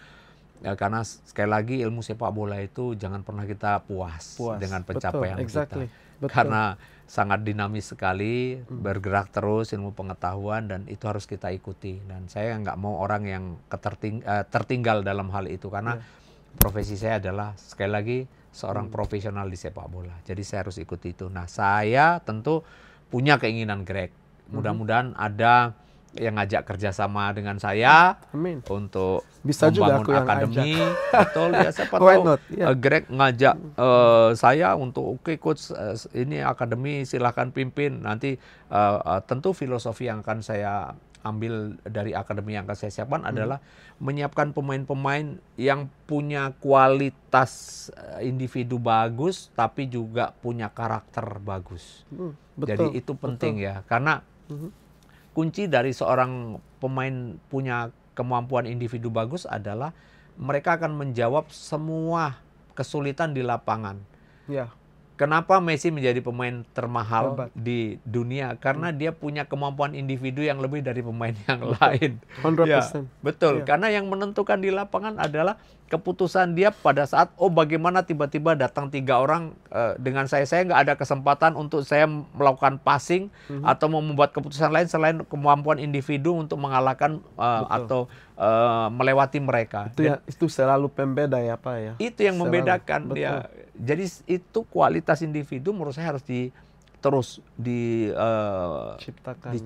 Karena sekali lagi ilmu sepak bola itu jangan pernah kita puas dengan pencapaian kita. Karena sangat dinamis sekali, bergerak terus ilmu pengetahuan, dan itu harus kita ikuti. Dan saya nggak mau orang yang tertinggal dalam hal itu, karena profesi saya adalah sekali lagi seorang profesional di sepak bola. Jadi saya harus ikuti itu. Nah, saya tentu punya keinginan, Greg. Mudah-mudahan ada yang ngajak kerjasama dengan saya untuk bisa membangun juga akademi. Betul ya, siapa tahu Greg ngajak saya untuk coach ini akademi, silahkan pimpin. Nanti tentu filosofi yang akan saya ambil dari akademi yang akan saya siapkan adalah menyiapkan pemain-pemain yang punya kualitas individu bagus tapi juga punya karakter bagus. Jadi itu penting ya, karena kunci dari seorang pemain punya kemampuan individu bagus adalah mereka akan menjawab semua kesulitan di lapangan. Kenapa Messi menjadi pemain termahal di dunia? Karena dia punya kemampuan individu yang lebih dari pemain yang lain. 100%. Betul, karena yang menentukan di lapangan adalah keputusan dia pada saat, bagaimana tiba-tiba datang 3 orang dengan saya nggak ada kesempatan untuk saya melakukan passing atau membuat keputusan lain selain kemampuan individu untuk mengalahkan atau melewati mereka. Itu selalu pembeda ya Pak ya. Itu yang membedakan dia. Jadi itu kualitas individu menurut saya harus terus diciptakan,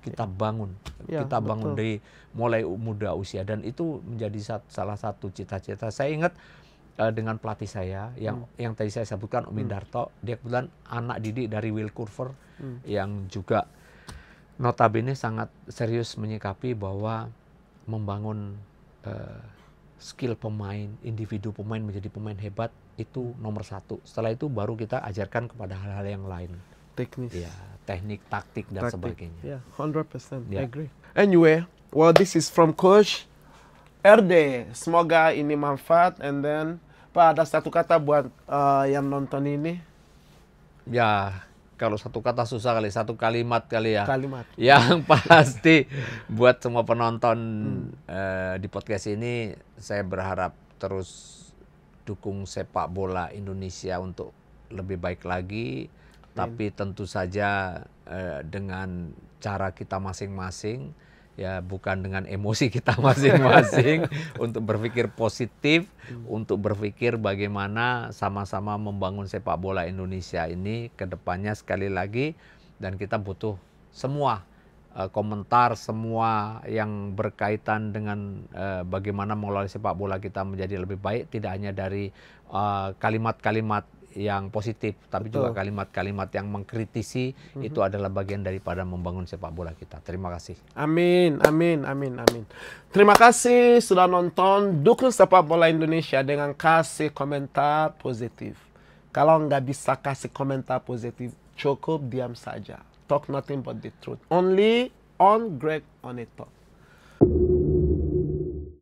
kita bangun. Kita bangun dari mulai muda usia, dan itu menjadi salah satu cita-cita. Saya ingat dengan pelatih saya yang tadi saya sebutkan, Om Indarto, dia kebetulan anak didik dari Will Curver yang juga notabene sangat serius menyikapi bahwa membangun skill pemain, individu pemain menjadi pemain hebat itu nomor 1. Setelah itu baru kita ajarkan kepada hal-hal yang lain. Teknis. Ya, teknik, taktik, dan sebagainya. 100%. I agree. Anyway, well, this is from Coach RD. Semoga ini manfaat. And then, Pak, ada satu kata buat yang nonton ini? Ya, kalau satu kata susah kali, satu kalimat kali ya. Kalimat. Yang pasti buat semua penonton di podcast ini, saya berharap terus dukung sepak bola Indonesia untuk lebih baik lagi. Tapi tentu saja dengan cara kita masing-masing, ya bukan dengan emosi kita masing-masing, untuk berpikir positif, untuk berpikir bagaimana sama-sama membangun sepak bola Indonesia ini ke depannya sekali lagi. Dan kita butuh semua komentar, semua yang berkaitan dengan bagaimana mengelola sepak bola kita menjadi lebih baik, tidak hanya dari kalimat-kalimat yang positif, tapi juga kalimat-kalimat yang mengkritisi. Itu adalah bagian daripada membangun sepak bola kita. Terima kasih. Amin, amin, amin, amin. Terima kasih sudah nonton. Dukung sepak bola Indonesia dengan kasih komentar positif. Kalau nggak bisa kasih komentar positif, cukup diam saja. Talk nothing but the truth. Only on Greg on it Talk.